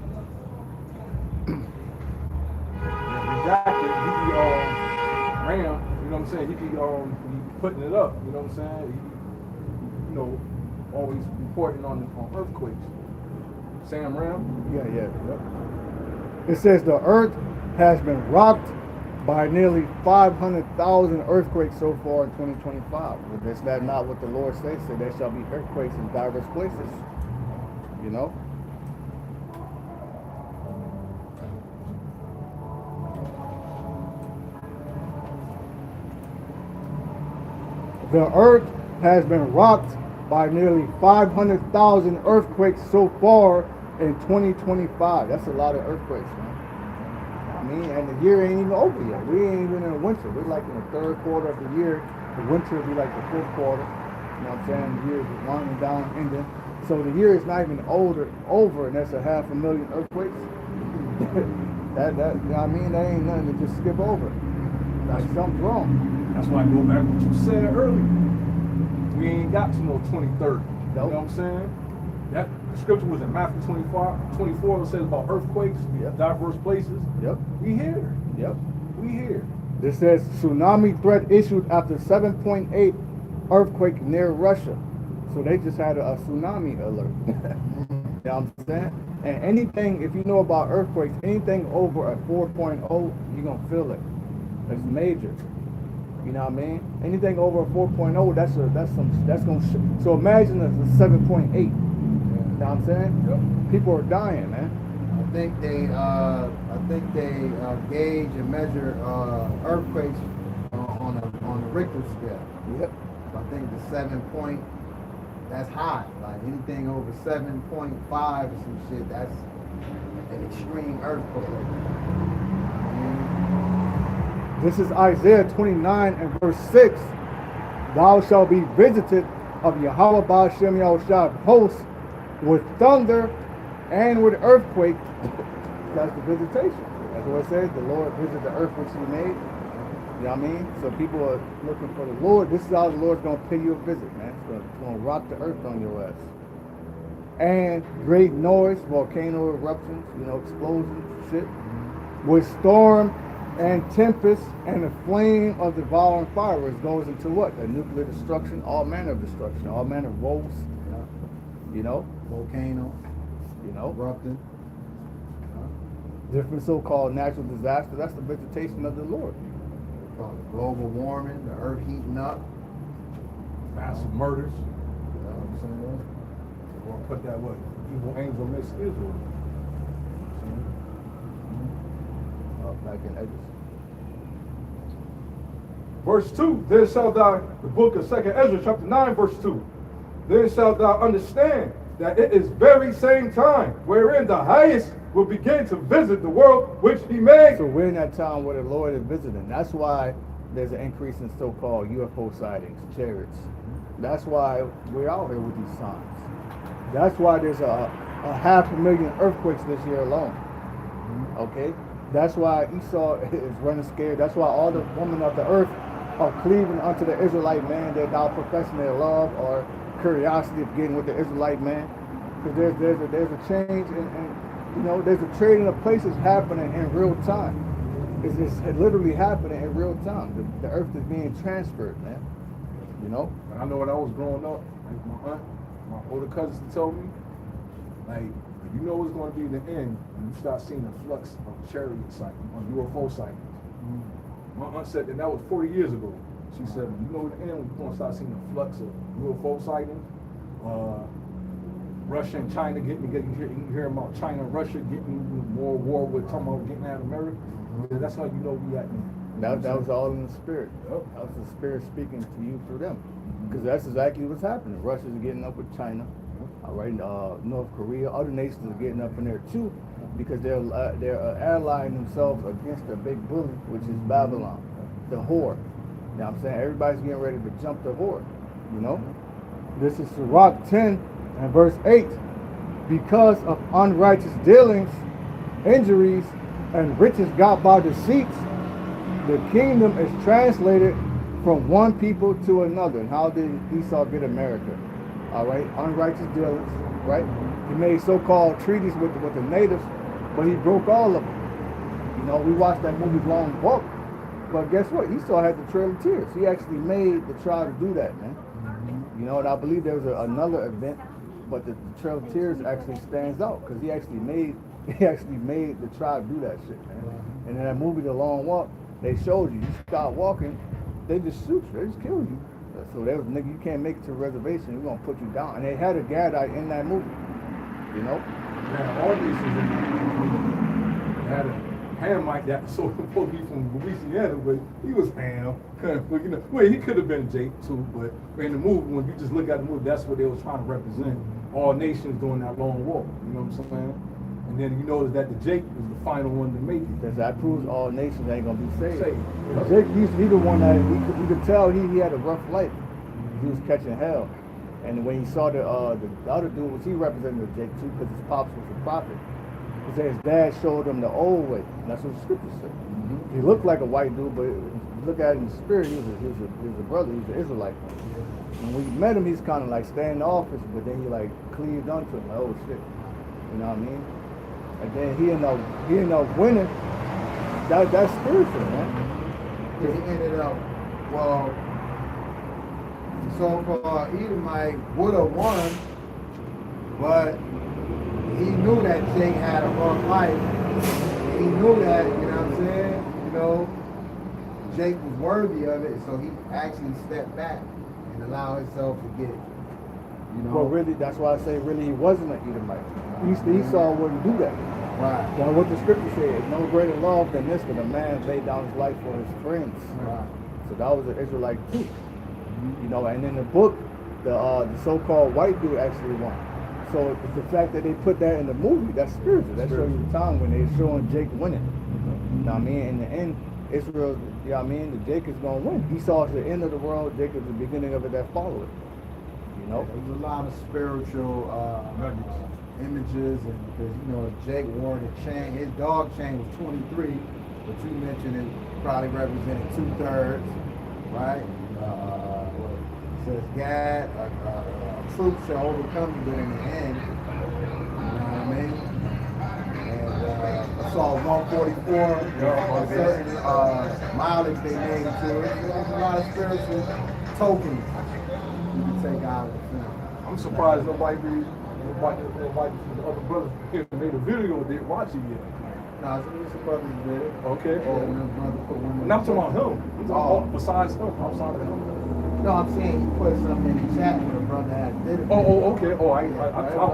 Jacket, he be ram, you know what I'm saying? He be putting it up, you know what I'm saying? He, you know, always reporting on earthquakes. Sam Ram? Yeah. It says the earth has been rocked by nearly 500,000 earthquakes so far in 2025. But that's not what the Lord says. So there shall be earthquakes in diverse places. You know? The earth has been rocked by nearly 500,000 earthquakes so far in 2025. That's a lot of earthquakes, man. I mean, and the year ain't even over yet. We ain't even in the winter. We're like in the third quarter of the year. The winter will be like the fourth quarter. You know what I'm saying? The year is winding down, ending. So the year is not even over, and that's 500,000 earthquakes. that you know what I mean? That ain't nothing to just skip over. Like something's wrong. That's why I go back to what you said earlier. We ain't got to no 2030. You know what I'm saying? That scripture was in Matthew 24. It says about earthquakes, diverse places. Yep. We here. Yep. We here. This says tsunami threat issued after 7.8 earthquake near Russia. So So they just had a tsunami alert. You know what I'm saying? And anything, if you know about earthquakes, anything over a 4.0, you're gonna feel it. It's major. You know what I mean? Anything over a 4.0, that's gonna. So imagine it's a 7.8. You know what I'm saying? Yep. People are dying, man. I think they gauge and measure earthquakes on a Richter scale. Yep. I think the 7 point, that's high. Like anything over 7.5 or some shit, that's an extreme earthquake. This is Isaiah 29 and verse 6. Thou shalt be visited of Yahweh Ba'ashem Yahushua hosts with thunder and with earthquake. That's the visitation. That's what it says. The Lord visited the earth which he made. You know what I mean? So people are looking for the Lord. This is how the Lord's going to pay you a visit, man. It's going to rock the earth on your ass. And great noise, volcano eruptions, explosions, shit. With storm and tempest and the flame of devouring fire, which goes into what? A nuclear destruction, all manner of destruction, all manner of woes. Volcano. Erupting. Different so-called natural disasters. That's the visitation of the Lord. Global warming, the earth heating up. Massive murders. You know what I'm saying? We're gonna put that what? Evil angel mixed Israel. Back in Exodus. Verse 2, then shalt thou, the book of 2nd Ezra, chapter 9, verse 2. Then shalt thou understand that it is very same time wherein the highest will begin to visit the world which he made. So we're in that time where the Lord is visiting. That's why there's an increase in so-called UFO sightings, chariots. That's why we're out here with these signs. That's why there's a 500,000 earthquakes this year alone. Okay? That's why Esau is running scared. That's why all the women of the earth are cleaving unto the Israelite man. They're now professing their love or curiosity of getting with the Israelite man. Because there's a change and there's a trading of places happening in real time. It's literally happening in real time. The earth is being transferred, man. And I know when I was growing up, like my aunt, my older cousins told me, like, you know what's going to be in the end when you start seeing a flux of chariot sightings, or UFO sightings. My aunt said that was 40 years ago. She said, you know in the end when you're going to start seeing a flux of UFO sightings, Russia and China you hear about China and Russia getting more war with talking about getting out of America. That's how you know we at now. That was all in the spirit. Yep. That was the spirit speaking to you through them. Because that's exactly what's happening. Russia's getting up with China. All right, North Korea, other nations are getting up in there too, because they're allying themselves against the big bully, which is Babylon, the whore. You know what I'm saying? Everybody's getting ready to jump the whore. This is Sirach 10 and verse 8. Because of unrighteous dealings, injuries, and riches got by deceits, the kingdom is translated from one people to another. And how did Esau get America? All right, unrighteous dealings, right? He made so-called treaties with the natives, but he broke all of them. We watched that movie Long Walk, but guess what? Esau had the Trail of Tears. He actually made the tribe to do that, man. And I believe there was another event, but the Trail of Tears actually stands out because he actually made the tribe do that shit, man. And in that movie The Long Walk, they showed you start walking, they just shoot you, they just kill you. So they was, nigga, you can't make it to a reservation, we're gonna put you down. And they had a Gadite in that movie, Yeah, all these had a Hamite that was supposed to be from Louisiana, but he was Ham. He could have been Jake too, but in the movie, when you just look at the movie, that's what they was trying to represent. All nations doing that long walk, you know what I'm saying? And then you notice that the Jake was the final one to make it. Because that proves all nations ain't gonna be saved. Saved. Jake, he's the one that you could tell he had a rough life. He was catching hell. And when he saw the other dude, he represented Jake too, because his pops was a prophet. He said his dad showed him the old way. And that's what the scriptures say. He looked like a white dude, but if you look at it in the spirit, he was a brother, he was an Israelite. And when you met him, he's kind of like standoffish, but then he like cleaved onto him, like, oh shit. You know what I mean? And then he ended up winning. That's spiritual, man. He ended up, well, the so-called Edomite would have won, but he knew that Jake had a rough life. And he knew that, you know what I'm saying? You know, Jake was worthy of it, so he actually stepped back and allowed himself to get, you know. Well, really, that's why I say really he wasn't an Edomite. Esau wouldn't do that. Right. Now, what the scripture says, no greater love than this, that a man laid down his life for his friends. Right. So that was an Israelite too. You know, and in the book, the so-called white dude actually won. So the fact that they put that in the movie, that's spiritual. That shows you the time when they're showing Jake winning. You know what I mean? In the end, Israel, you know what I mean? The Jake is going to win. Esau is the end of the world. Jake is the beginning of it that follow it. You know? There's a lot of spiritual images, and because, you know, Jake wore the chain. His dog chain was 23, but you mentioned it probably represented 2/3, right? It says God, truth shall overcome you, but in the end, you know what I mean? And I saw 144, a certain mileage they made to it. There's a lot of spiritual tokens you can take out of the film. I'm surprised nobody from the other brothers made a video and didn't watch it yet. No, some brothers did it. Okay. And I'm talking about him. I'm talking about besides him, outside of him. No, I'm saying he put something in the chat where a brother had did it. Oh, okay. Oh, I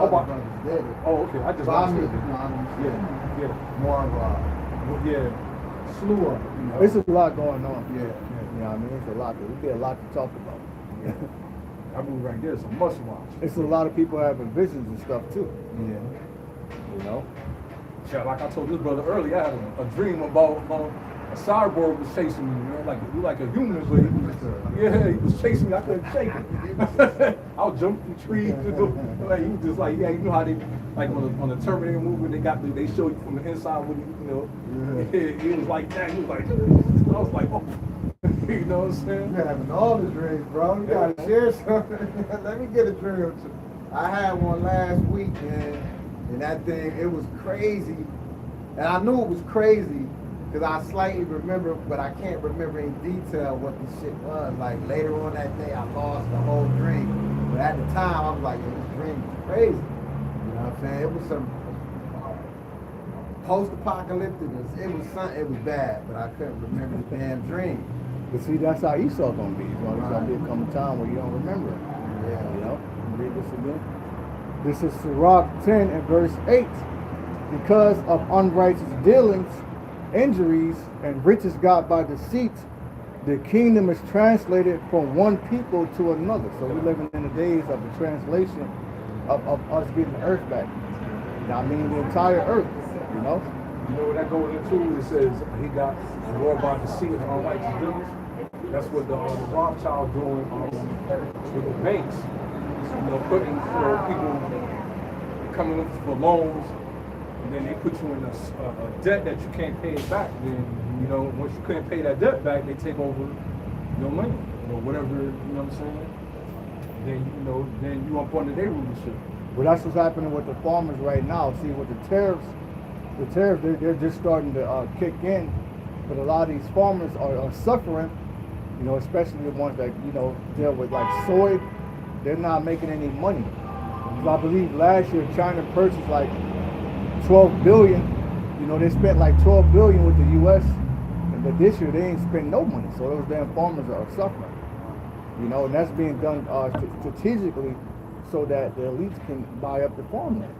brothers did it. Oh, okay. I just So watched I'm it. just, Yeah. more of a Yeah. slew of, you know. There's a lot going on. Yeah. You know what I mean? It's a lot. There'll be a lot to talk about. That movie right there is a must watch. It's a lot of people having visions and stuff too. Yeah. You know? Yeah, like I told this brother earlier, I had a dream about a cyborg was chasing me, man. Like a human, but he was chasing me. I couldn't shake him. I was jumping trees. Like he was just like, yeah, you know how they like on the Terminator movie they show you from the inside when he was like that. He was like, I was like, oh, you know what I'm saying? You're having all the dreams, bro. You gotta share something. Let me get a dream or two. I had one last week, man, and that thing, it was crazy. And I knew it was crazy because I slightly remember, but I can't remember in detail what the shit was. Like later on that day, I lost the whole dream. But at the time, I was like, yo, this dream was crazy. You know what I'm saying? It was some post-apocalyptic. It was bad, but I couldn't remember the damn dream. But see, that's how Esau gonna be. It's gonna be a come time where you don't remember it. Yeah. You know? Read this again. This is Sirach 10 and verse 8. Because of unrighteous dealings, injuries, and riches got by deceit, the kingdom is translated from one people to another. So we're living in the days of the translation of us getting the earth back. I mean the entire earth, you know? You know what that goes into? It says he got the Lord by deceit and unrighteous dealings. That's what the Rothschild doing with the banks. You know, putting people coming up for loans, and then they put you in a debt that you can't pay it back. Then you know, once you can't pay that debt back, they take over your money or whatever. You know what I'm saying? Then you up under their rulership. Well, that's what's happening with the farmers right now. See, with the tariffs, they're just starting to kick in, but a lot of these farmers are suffering. You know, especially the ones that, you know, deal with like soy, they're not making any money. I believe last year China purchased like 12 billion. You know, they spent like 12 billion with the U.S. But this year they ain't spent no money. So those damn farmers are suffering. You know, and that's being done strategically so that the elites can buy up the farmland.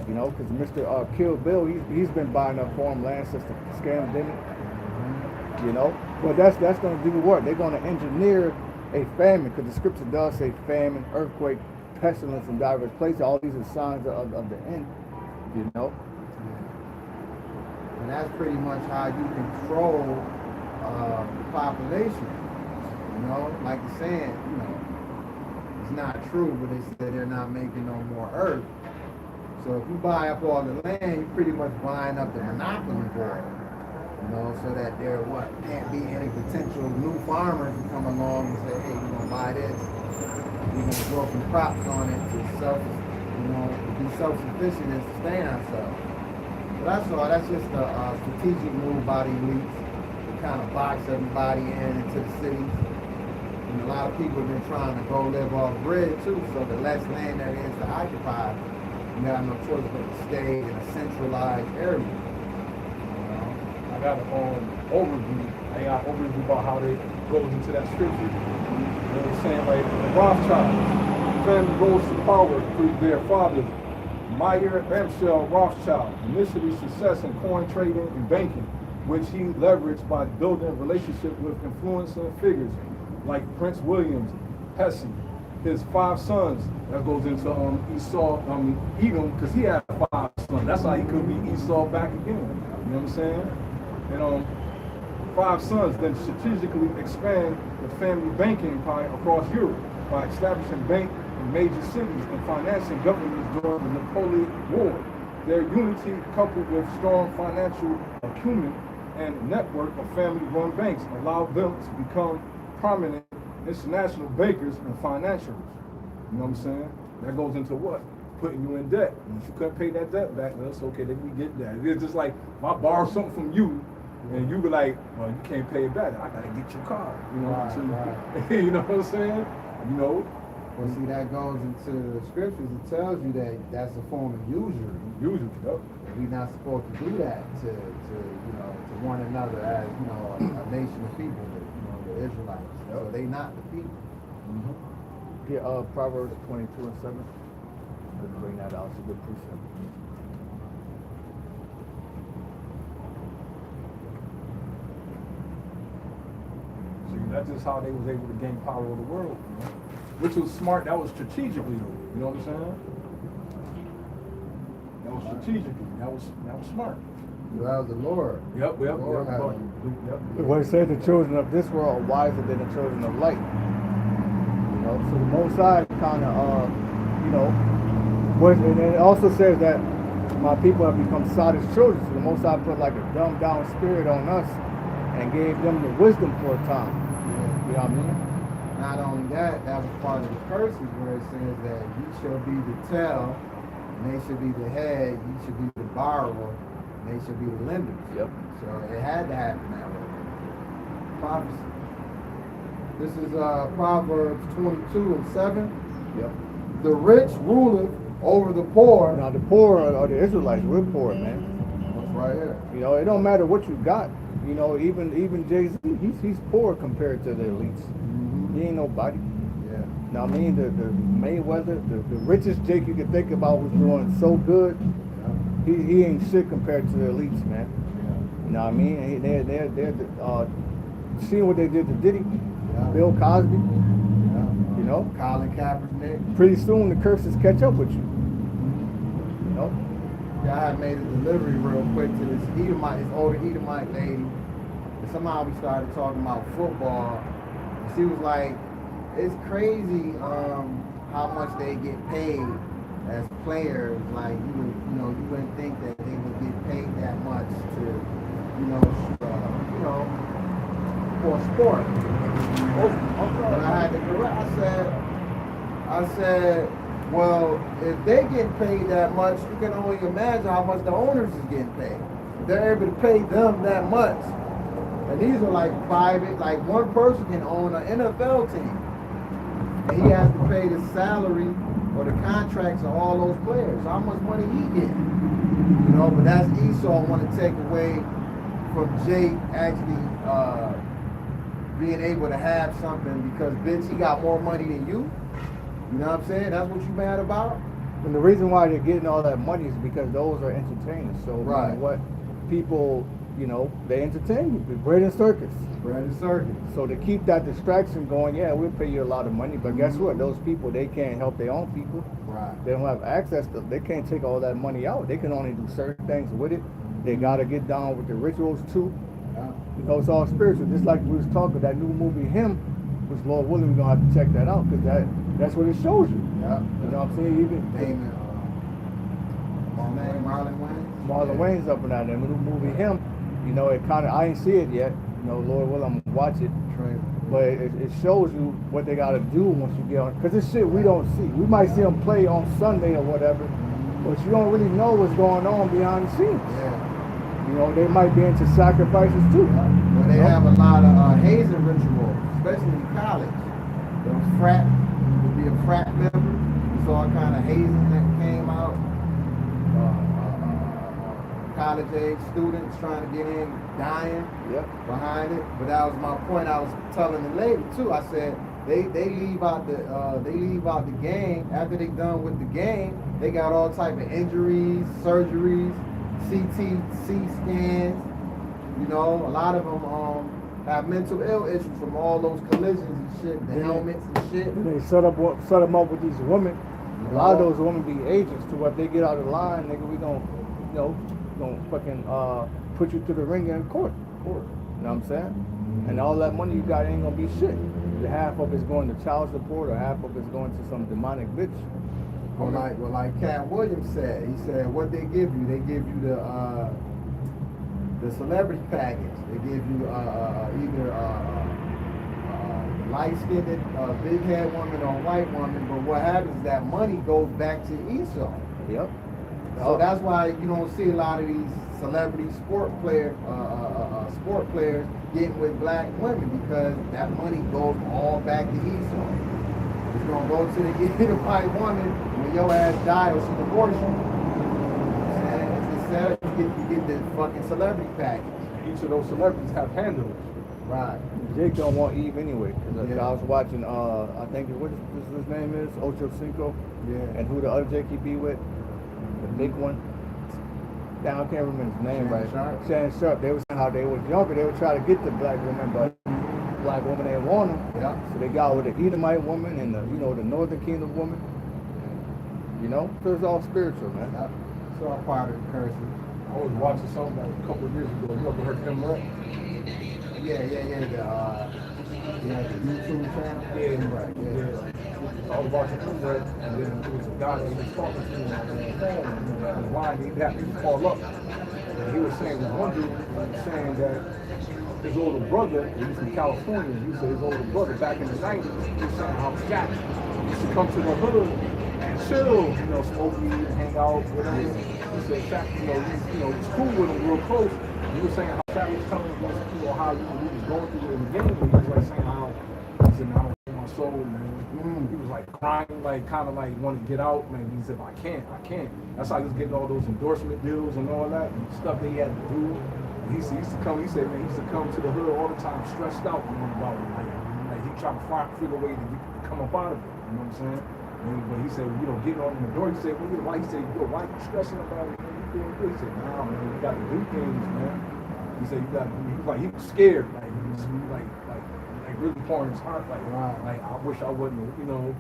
You know, because Mr. Kill Bill, he's been buying up farmland since the scam didn't. You know, but that's going to do the work. They're going to engineer a famine, because the scripture does say famine, earthquake, pestilence in diverse places. All these are signs of the end. You know, and that's pretty much how you control the population. You know, like you're saying, you know, it's not true, but they said they're not making no more earth. So if you buy up all the land, you're pretty much buying up the monopoly board. You know, so that there can't be any potential new farmers who come along and say, hey, we're gonna buy this, we're gonna grow some crops on it to be self-sufficient and sustain ourselves. So that's all. That's just a strategic move by the elites to kind of box everybody into the cities. You And a lot of people have been trying to go live off grid too, so the less land there is to occupy, you have no choice but to stay in a centralized area. I got an overview. I got an overview about how they goes into that scripture. They're saying like the Rothschilds, family rose to power through their fathers, Meyer Amschel Rothschild, initially success in coin trading and banking, which he leveraged by building a relationship with influential figures like Prince Williams, Hesse, his 5 sons. That goes into Esau, Edom, because he had 5 sons. That's how he could be Esau back again. You know what I'm saying? And 5 sons then strategically expand the family banking empire across Europe by establishing bank in major cities and financing governments during the Napoleonic War. Their unity, coupled with strong financial acumen and network of family-run banks, allowed them to become prominent international bankers and financiers. You know what I'm saying? That goes into what? Putting you in debt. And if you couldn't pay that debt back, well, it's okay, then we get that. It's just like if I borrow something from you, and you be like, well, you can't pay it back. I gotta get your car. You know what I'm saying? You know what I'm saying? You know? Well, see, that goes into the scriptures. It tells you that that's a form of usury. Usually, yep. We're not supposed to do that to one another as, a nation of people, the Israelites. Yep. So they not the people. Mm-hmm. Yeah, Proverbs 22:7. Could bring that out. It's a good precept. That's just how they was able to gain power over the world, which was smart. That was strategically, though. You know what I'm saying? That was strategically. That was smart. Well, the Lord. Yep. What it says, the children of this world are wiser than the children of light. So the Most High kind of, and it also says that my people have become Sodom's children. So the Most High put like a dumbed down spirit on us and gave them the wisdom for a time. You know what I mean? Not only that, that was part of the curses where it says that you shall be the tail, and they should be the head, you should be the borrower, and they should be the lenders. Yep. So it had to happen that way. Prophecy. This is Proverbs 22:7. Yep. The rich ruleth over the poor. Now the poor are the Israelites. We're poor, man. What's right here? It don't matter what you got. Even Jay-Z, he's poor compared to the elites. Mm-hmm. He ain't nobody. Yeah. Now I mean, the Mayweather, the richest Jake you could think about was doing so good. Yeah. He ain't shit compared to the elites, man. Yeah. You know what I mean? They're seeing what they did to Diddy, Yeah. Bill Cosby. Yeah. Colin Kaepernick. Pretty soon the curses catch up with you. Yeah, I had made a delivery real quick to this older Edomite lady. And somehow we started talking about football. And she was like, it's crazy how much they get paid as players. Like you wouldn't think that they would get paid that much to, for sport. And I had to correct. I said, well, if they get paid that much, you can only imagine how much the owners is getting paid. If they're able to pay them that much. And these are like private, like one person can own an NFL team. And he has to pay the salary or the contracts of all those players. So how much money he get? But that's Esau want to take away from Jake actually being able to have something because, bitch, he got more money than you. You know what I'm saying? That's what you mad about? And the reason why they're getting all that money is because those are entertainers. So right. What people, they entertain you. Bread and circus. Bread and circus. So to keep that distraction going, yeah, we'll pay you a lot of money, but guess what? Those people, they can't help their own people. Right. They don't have access to, they can't take all that money out. They can only do certain things with it. They got to get down with the rituals too. Yeah. It's all spiritual. Just like we was talking, that new movie, Him, which Lord willing, we're going to have to check that out because that's what it shows you. Yeah. You know what I'm saying? Even Damon, Marlon Wayans? Marlon Wayans up in that new movie, Him, it kind of, I ain't see it yet. Lord willing, I'm going to watch it. But it shows you what they got to do once you get on. Because it's shit we don't see. We might see them play on Sunday or whatever, but you don't really know what's going on behind the scenes. Yeah. They might be into sacrifices too. Well, they have a lot of hazing rituals, especially in college. those frat, to be a frat member. We saw all kind of hazing that came out. College age students trying to get in, dying behind it. But that was my point. I was telling the lady too. I said they leave out the game after they done with the game. They got all type of injuries, surgeries, CT scans. You know, a lot of them have mental ill issues from all those collisions and shit, the helmets and shit. And they set them up with these women. A lot of those women be agents to what they get out of line, nigga. We gonna fucking put you to the ring in court. You know what I'm saying? And all that money you got ain't gonna be shit. The half of it's going to child support, or half of it's going to some demonic bitch. Well, like Cat Williams said, he said what they give you the celebrity package. They give you either light-skinned, big-head woman or white woman. But what happens is that money goes back to Esau. Yep. So that's why you don't see a lot of these celebrity sport players getting with black women, because that money goes all back to Esau. It's gonna go to the white woman when your ass die or some abortion. Instead, you get the fucking celebrity package. Each of those celebrities have handlers. Right. Jake don't want Eve anyway. I was watching, I think, what his name is? Ocho Cinco. Yeah. And who the other Jake he be with? The big one. Now I can't remember his name Shannon Sharp. They were saying how they was younger. They would try to get the black woman, but black woman didn't want them. Yeah. So they got with the Edomite woman and the Northern Kingdom woman. You know, so it's all spiritual, man. Yeah. It's all part of the curses. I was watching something like a couple of years ago. You ever heard of him, right? Yeah. The YouTube channel. Yeah. I was watching him, right? And then there was a guy that was talking to him on the phone. And the line, he'd have to call up. And he was saying, this one dude was saying that his older brother, he was from California, he said his older brother back in the 90s, he was saying how Shaq used to come to the hood and chill, smoke weed, hang out, whatever. He said Shaq, he's cool with him, real close. He was saying how Shaq was telling him, how he was going through it in the game. He was like saying how, he said, I don't feel my soul, man. He was like crying, like kind of like wanting to get out, man. He said, I can't. That's how he was getting all those endorsement deals and all that and stuff that he had to do. And he used to come, he said, man, he used to come to the hood all the time, stressed out, about it. Like he tried to figure a way to come up out of it. You know what I'm saying? But he said, getting on the door, he said, why? He said, why you stressing about it? Man? You doing good? He said, nah, man, you got to do things, man. He said, he was scared, like he was really pouring his heart, like I wish I wasn't, you know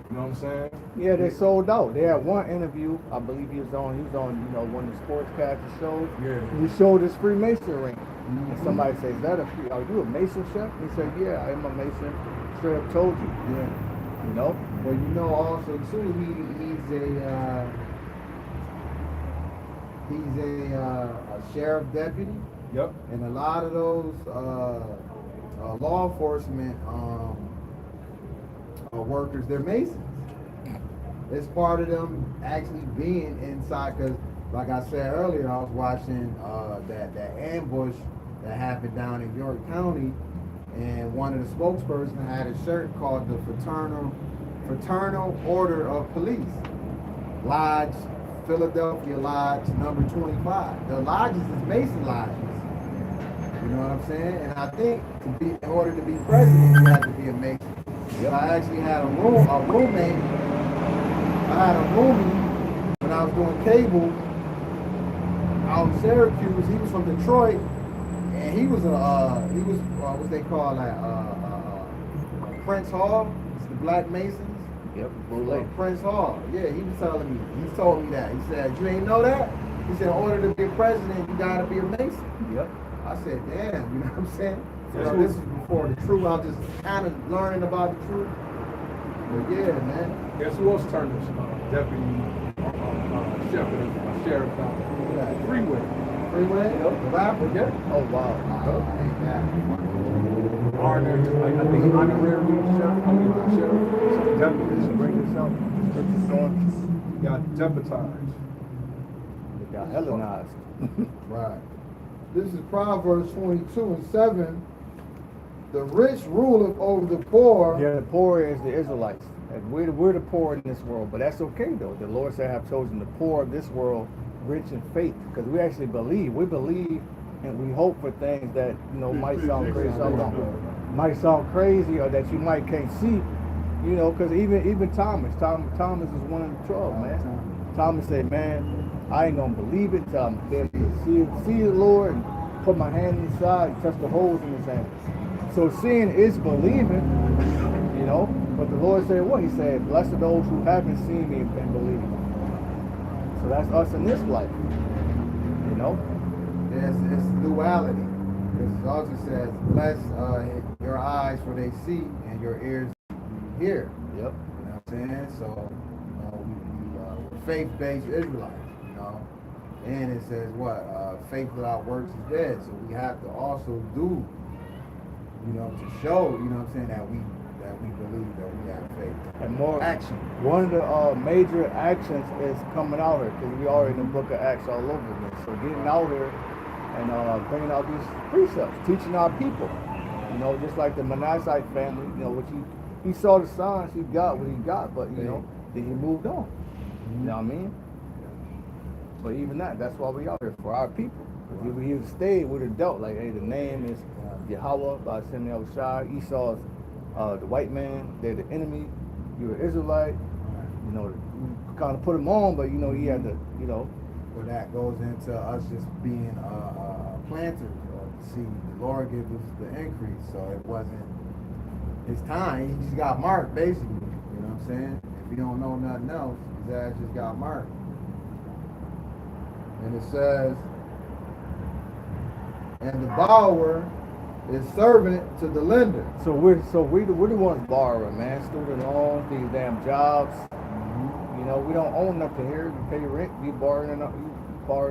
what I'm saying? Yeah, they sold out. They had one interview, I believe he was on, one of the sportscaster shows. Yeah. He showed his Freemason ring. Mm-hmm. And somebody said, are you a Mason, chef? He said, yeah, I am a Mason. Straight up told you. Yeah. Well, also too, he's a sheriff deputy. Yep. And a lot of those law enforcement workers, they're Masons. It's part of them actually being inside, because like I said earlier, I was watching that ambush that happened down in York County, and one of the spokespersons had a shirt called the Fraternal Order of Police, Lodge, Philadelphia Lodge number 25. The lodges is Mason lodges. You know what I'm saying? And I think in order to be president, you have to be a Mason. Yep. I actually had a roommate. I had a roomie when I was doing cable out in Syracuse. He was from Detroit, and he was what they call Prince Hall. It's the Black Masons. Yep. Prince Hall. Yeah, he told me that. He said, you ain't know that? He said, in order to be a president, you gotta be a Mason. Yep. I said, damn, you know what I'm saying? This is before the truth. I was just kind of learning about the truth. But yeah, man. Guess who else turned this deputy sheriff down? Freeway. Freeway? Yep. The rapper? Yeah. Oh, wow. I think honorary sheriff. Deputy. Bring this up. He got deputized. They got Hellenized. Right. This is Proverbs 22:7. the rich ruleth over the poor. Yeah, the poor is the Israelites. And we're the poor in this world, but that's okay though. The Lord said, "I have chosen the poor of this world, rich in faith," because we actually believe. We believe, and we hope for things that might sound crazy, might sound crazy, or that you might can't see. Because even Thomas is one of the 12, man. Thomas said, "Man, I ain't gonna believe it till I'm there to see the Lord and put my hand inside and touch the holes in his hands." So seeing is believing, But the Lord said what? He said, "Blessed are those who haven't seen me and believe." So that's us in this life, It's duality. It also says, "Bless your eyes for they see, and your ears hear." Yep. You know what I'm saying? So we're faith-based Israelites. And it says what? Faith without works is dead. So we have to also do, to show, that we believe that we have faith. And more action. One of the major actions is coming out here, because we are in the book of Acts all over again. So getting out here and bringing out these precepts, teaching our people. Just like the Manasseh family, which he saw the signs, he got what he got, but then he moved on. You know what I mean? But even that's why we out here, for our people. If we would have stayed, we would have dealt like, hey, the name is Yahweh by Shem Shai. Esau's the white man, they're the enemy. You're an Israelite. You kind of put him on, but he had to, Well, that goes into us just being planters of the seed. The Lord gave us the increase, so it wasn't his time. He just got marked, basically. You know what I'm saying? If you don't know nothing else, his ass just got marked. And it says, and the borrower is servant to the lender. So we're the ones borrowing, man. Student loans, these damn jobs. We don't own nothing here. You pay rent. You borrowing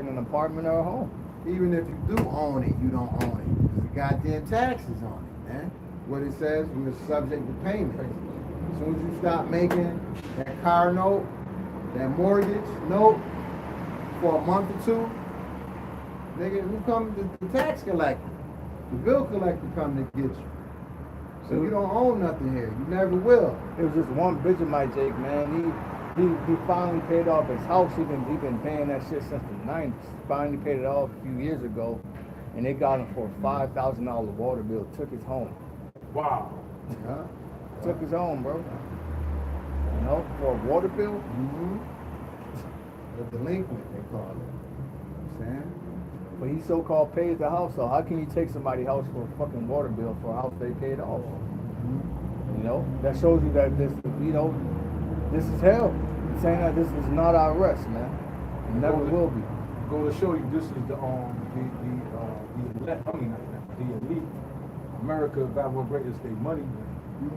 an apartment or a home. Even if you do own it, you don't own it. There's goddamn taxes on it, man. What it says, we're subject to payment. As soon as you stop making that car note, that mortgage note for a month or two, nigga, who comes? The tax collector. The bill collector come to get you. So you don't own nothing here. You never will. It was just one bitch of my Jake, man. He finally paid off his house. He been paying that shit since the 90s. Finally paid it off a few years ago, and they got him for a $5,000 water bill. Took his home. Wow. Yeah. Took his home, bro. For a water bill. Mm-hmm. The delinquent, they call it. You know what I'm saying? But he so-called paid the house, so how can you take somebody's house for a fucking water bill for a house they paid off? That shows you that this is hell. It's saying that this is not our rest, man. It never will be. Go to show you this is the elite America Babylon Great Estate money.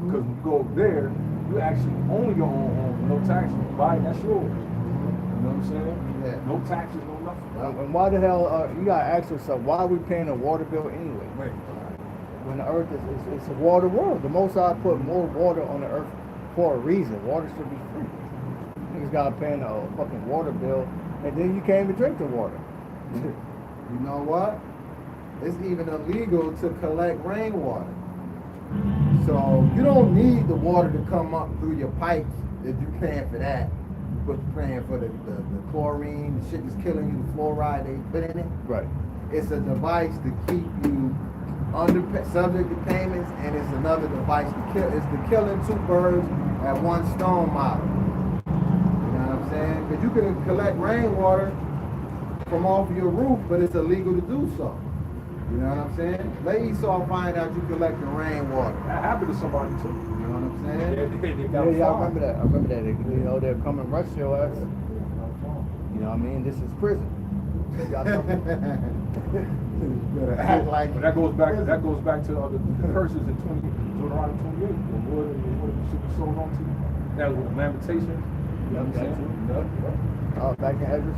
Because when you go there, you actually own your own home, no taxes. You buy it, that's yours. You know what I'm saying? Yeah. No taxes, no nothing. And why the hell, you gotta ask yourself, why are we paying a water bill anyway? Right. When the earth it's a water world. The Most High put more water on the earth for a reason. Water should be free. Niggas gotta pay a fucking water bill, and then you can't even drink the water. You know what? It's even illegal to collect rainwater. So you don't need the water to come up through your pipes if you're paying for that. But you're paying for the chlorine, the shit that's killing you, the fluoride they put in it. Right. It's a device to keep you subject to payments, and it's another device to kill. It's the killing two birds at one stone model. You know what I'm saying? Because you can collect rainwater from off of your roof, but it's illegal to do so. You know what I'm saying? Let Esau find out you collecting rainwater. That happened to somebody too. You know what I'm saying? Yeah, I remember that. I remember that. They'll come and rush your ass. You know what I mean? This is prison. Y'all Better act like. But that goes back to the curses in Deuteronomy 28. The wood and the wood should be sold on to you. That was with the Lamentations. You know what I'm saying? Oh, back in Ezra.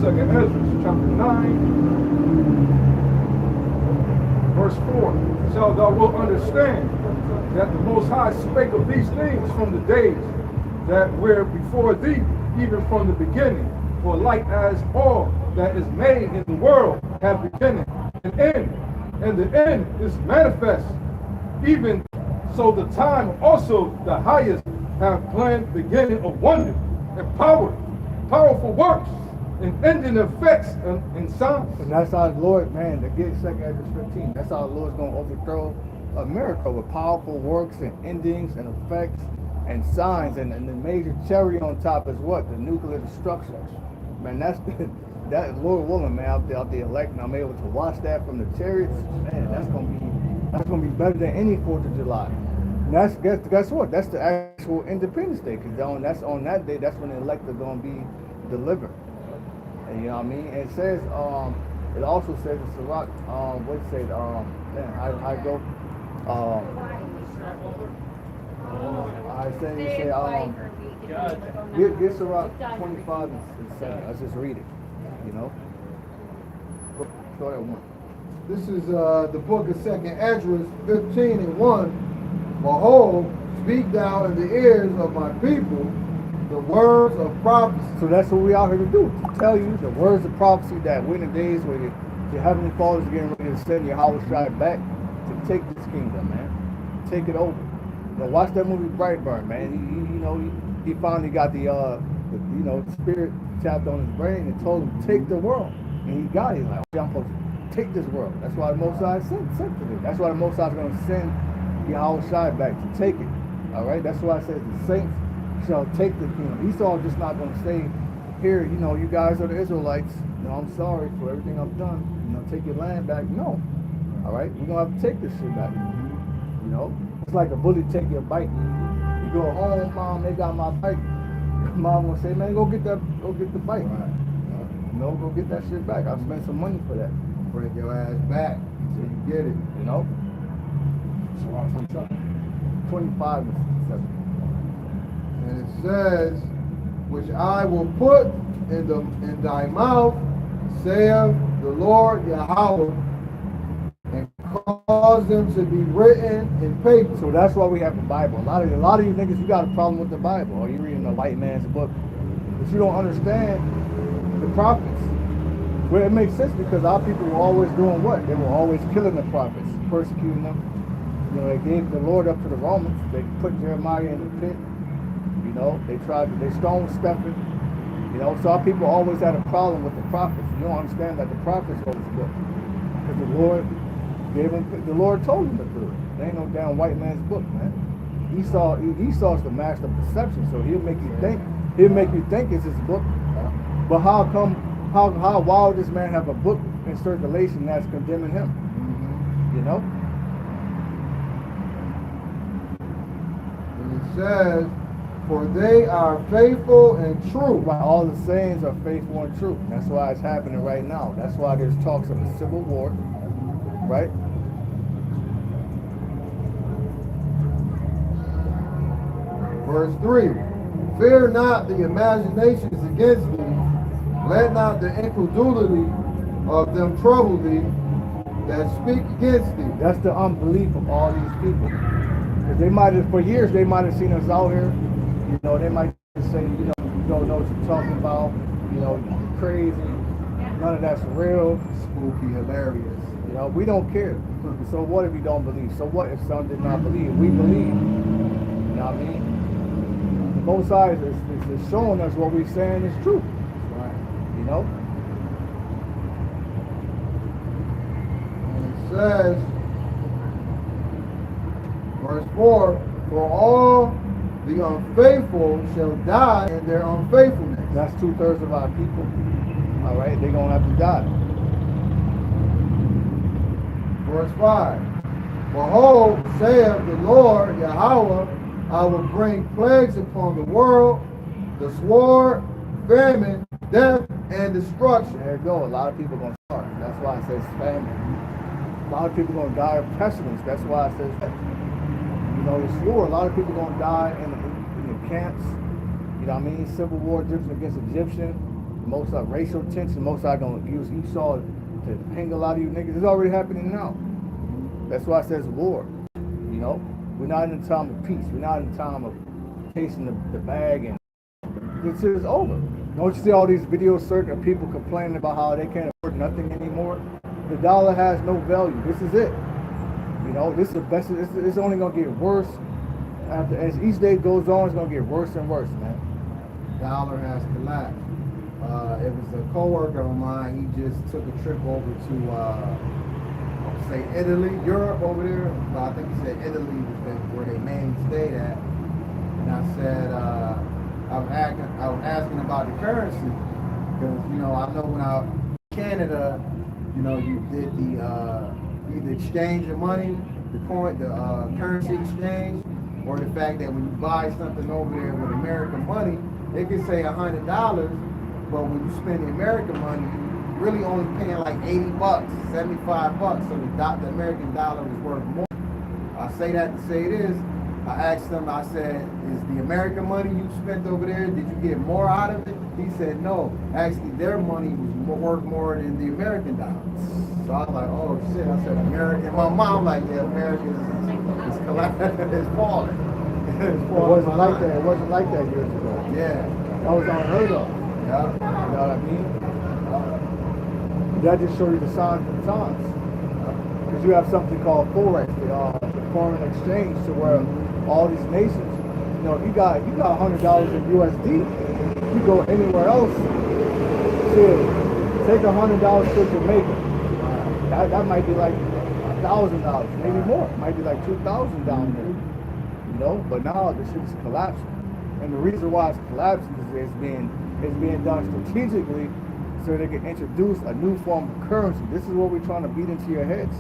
Second Ezra, chapter 9, verse verse 4, so thou wilt understand that the Most High spake of these things from the days that were before thee, even from the beginning. For like as all that is made in the world have beginning and end, and the end is manifest, even so the time also the highest have planned beginning of wonder and power, powerful works, and ending effects and signs. And that's how the Lord, man, to get 2nd Ezra 15, that's how the Lord's going to overthrow America with powerful works and endings and effects and signs. And the major cherry on top is what? The nuclear destruction. Man, that's that Lord willing, man, out the elect, and I'm able to watch that from the chariots. Man, that's gonna be better than any 4th of July. And that's guess what? That's the actual Independence Day, because that's on that day. That's when the elect are gonna be delivered. And you know what I mean? And it says, it also says in Sirach, what it said, man, I go, I said, he said, get Sirach 25 and 7. Let's just read it, you know? Go ahead, one. This is the book of 2nd Ezra 15 and 1. Behold, speak thou in the ears of my people the words of prophecy. So that's what we out here to do, to tell you the words of prophecy that we're in the days where your Heavenly Father is getting ready to send Yahweh Shai back to take this kingdom, man. Take it over. Now watch that movie Brightburn, man. He finally got the spirit tapped on his brain and told him, take the world. And he got it. He's like, okay, I'm supposed to take this world. That's why the Most High sent to him. That's why the Most High is going to send Yahweh Shai back to take it. All right? That's why it says the saints shall take the kingdom. Esau just not going to say, here, you guys are the Israelites. I'm sorry for everything I've done. Take your land back. No. All right? We're going to have to take this shit back. It's like a bully take your bike. You go home, Mom, they got my bike. Mom will say, man, go get the bike. Right. Go get that shit back. I'll spend some money for that. Bring your ass back until you get it. So 25 and 7. And it says, which I will put in thy mouth, saith the Lord Yahweh, and cause them to be written in paper. So that's why we have the Bible. A lot of you niggas, you got a problem with the Bible, or you reading the white man's book, but you don't understand the prophets. Well, it makes sense because our people were always doing what? They were always killing the prophets, persecuting them. They gave the Lord up to the Romans. They put Jeremiah in the pit. They stoned Stephen. So our people always had a problem with the prophets. You don't understand that the prophets wrote this book. Because the Lord told them to do it. There ain't no damn white man's book, man. Esau's the master of deception, so he'll make you think it's his book. But why would this man have a book in circulation that's condemning him? And it says, for they are faithful and true. Right, all the sayings are faithful and true. That's why it's happening right now. That's why there's talks of a civil war, right? Verse 3, fear not the imaginations against thee, let not the incredulity of them trouble thee that speak against thee. That's the unbelief of all these people. Because for years, they might have seen us out here. They might say, you don't know what you're talking about. You're crazy. None of that's real. Spooky, hilarious. We don't care. So what if you don't believe? So what if some did not believe? We believe. You know what I mean? Both sides is showing us what we're saying is true. Right. And it says, verse 4, for all the unfaithful shall die in their unfaithfulness. That's 2/3 of our people. All right, they're going to have to die. Verse 5, behold, saith the Lord Yahweh, I will bring plagues upon the world, the sword, famine, death, and destruction. There you go. A lot of people are going to starve. That's why it says famine. A lot of people are going to die of pestilence. That's why it says that. The sword. A lot of people are going to die in the camps. Civil war, Egyptian against Egyptian. Most of racial tension. Most are going to use Esau to hang a lot of you niggas. It's already happening now. That's why it says war. You know, we're not in a time of peace. We're not in a time of tasting the bag, and this is over. Don't you see all these videos circling of people complaining about how they can't afford nothing anymore? The dollar has no value. This is it. You know, this is the best. It's only gonna get worse. As each day goes on, it's gonna get worse and worse, man. Dollar has collapsed. It was a coworker of mine. He just took a trip over to, say Italy, Europe over there. But I think he said Italy was where they mainly stayed at. And I said, I was asking about the currency because I know when I was in Canada, you did the either exchange of money, the currency exchange, or the fact that when you buy something over there with American money, they could say $100, but when you spend the American money, you really only paying like $80, $75. So the American dollar is worth more. I say that to say this. I asked him, I said, is the American money you spent over there, did you get more out of it? He said, no. Actually, their money was worth more than the American dollar. So I was like, oh shit. I said, American. My mom like, yeah, America is collapsing. It's falling. It wasn't like that. It wasn't like that years ago. Yeah. That was unheard of. Yeah. You know what I mean? That just shows you the signs of the times. Because you have something called Forex, the foreign exchange, to where all these nations, if you got $100 in USD, you go anywhere else, shit, take $100 to Jamaica. That might be like $1,000, maybe more. It might be like $2,000 down there. But now the shit's collapsing. And the reason why it's collapsing is it's being done strategically so they can introduce a new form of currency. This is what we're trying to beat into your heads.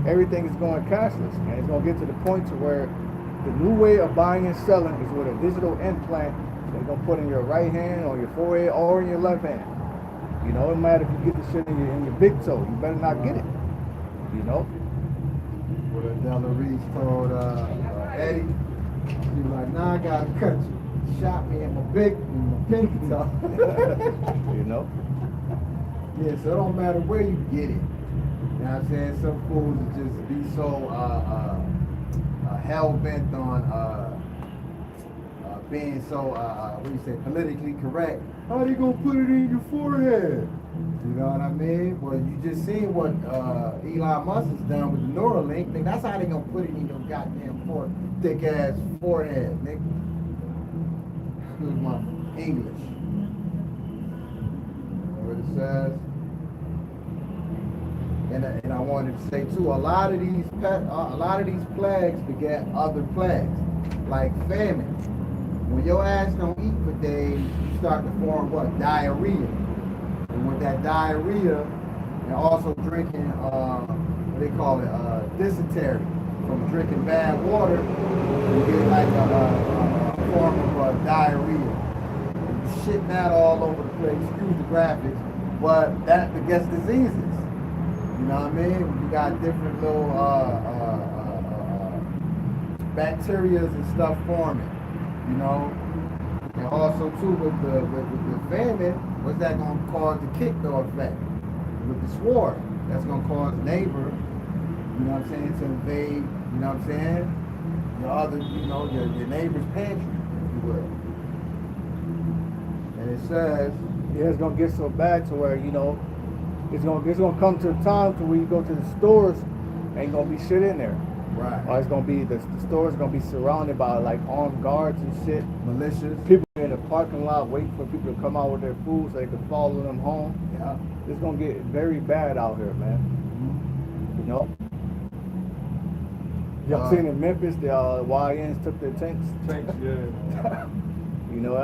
Everything is going cashless, and it's going to get to the point to where the new way of buying and selling is with a digital implant they're going to put in your right hand, or your forehead, or in your left hand. It don't matter if you get the shit in your big toe. You better not get it. What Della Reese told Eddie, he was like, nah, I got to cut you. Shot me in my pinky toe. Yeah, so it don't matter where you get it. You know what I'm saying? Some fools just be so hell-bent on being so, politically correct. How they gonna put it in your forehead? You know what I mean? Well, you just seen what Elon Musk has done with the Neuralink. Nigga, that's how they gonna put it in your goddamn thick-ass forehead, nigga. Excuse my English. What it says. And I wanted to say too, a lot of these plagues beget other plagues, like famine. When your ass don't eat for days, you start to form what? Diarrhea. And with that diarrhea, and also drinking what they call it, dysentery, from drinking bad water, you get like a form of diarrhea. And you shitting that all over the place. Excuse the graphics, but that begets diseases. You know what I mean? You got different little bacteria and stuff forming. And also too with the famine, what's that gonna cause the kick-door effect? With the sword, that's gonna cause neighbor, to invade, your other, your neighbor's pantry, if you will. And it says, it's gonna get so bad to where it's gonna come to a time to where you go to the stores, ain't gonna be shit in there. right, Or it's gonna be the store's gonna be surrounded by like armed guards and shit. malicious. People in the parking lot waiting for people to come out with their food so they can follow them home. Yeah. It's gonna get very bad out here, man. Y'all seen in Memphis, the YNs took their tanks. Tanks, yeah.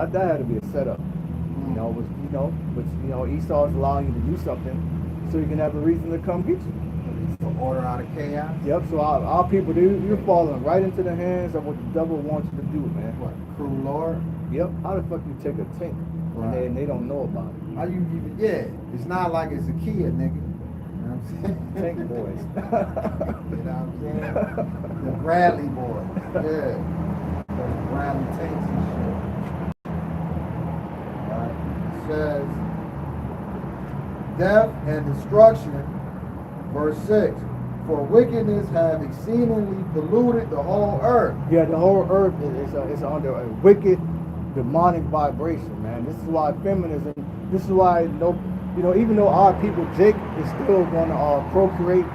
That had to be a setup. But Esau's allowing you to do something so you can have a reason to come get you. Order out of chaos. Yep, so our people, you're falling right into the hands of what the devil wants you to do, man. What, cruel Lord? Yep, how the fuck you take a tank Right. and they don't know about it? How you even, it's not like it's a Kia, nigga. You know what I'm saying? Tank boys. You know what I'm saying? The Bradley boys. Yeah. Those Bradley tanks and shit. Right. It says, death and destruction, verse 6, for wickedness have exceedingly polluted the whole earth. Yeah, the whole earth is under a wicked, demonic vibration, man. This is why feminism. This is why even though our people, Jake, is still going to procreate.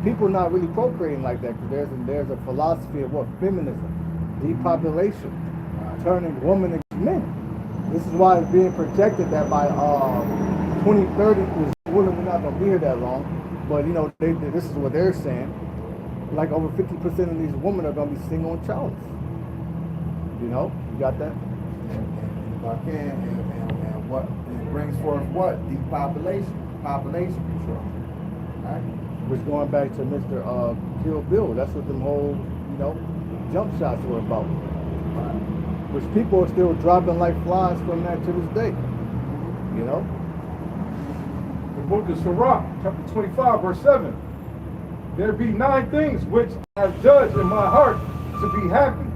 People not really procreating like that because there's a philosophy of what feminism, depopulation, turning women into men. This is why it's being projected that by 2030, we're not going to be here that long, but this is what they're saying. Like over 50% of these women are going to be single and childless. You got that? And if I can, and what it brings forth what? Depopulation, population control. Right? Which going back to Mr. Kill Bill, that's what them whole, jump shots were about. Right. Which people are still dropping like flies from that to this day. The book of Sirach, chapter 25, verse 7. There be 9 things which I have judged in my heart to be happy.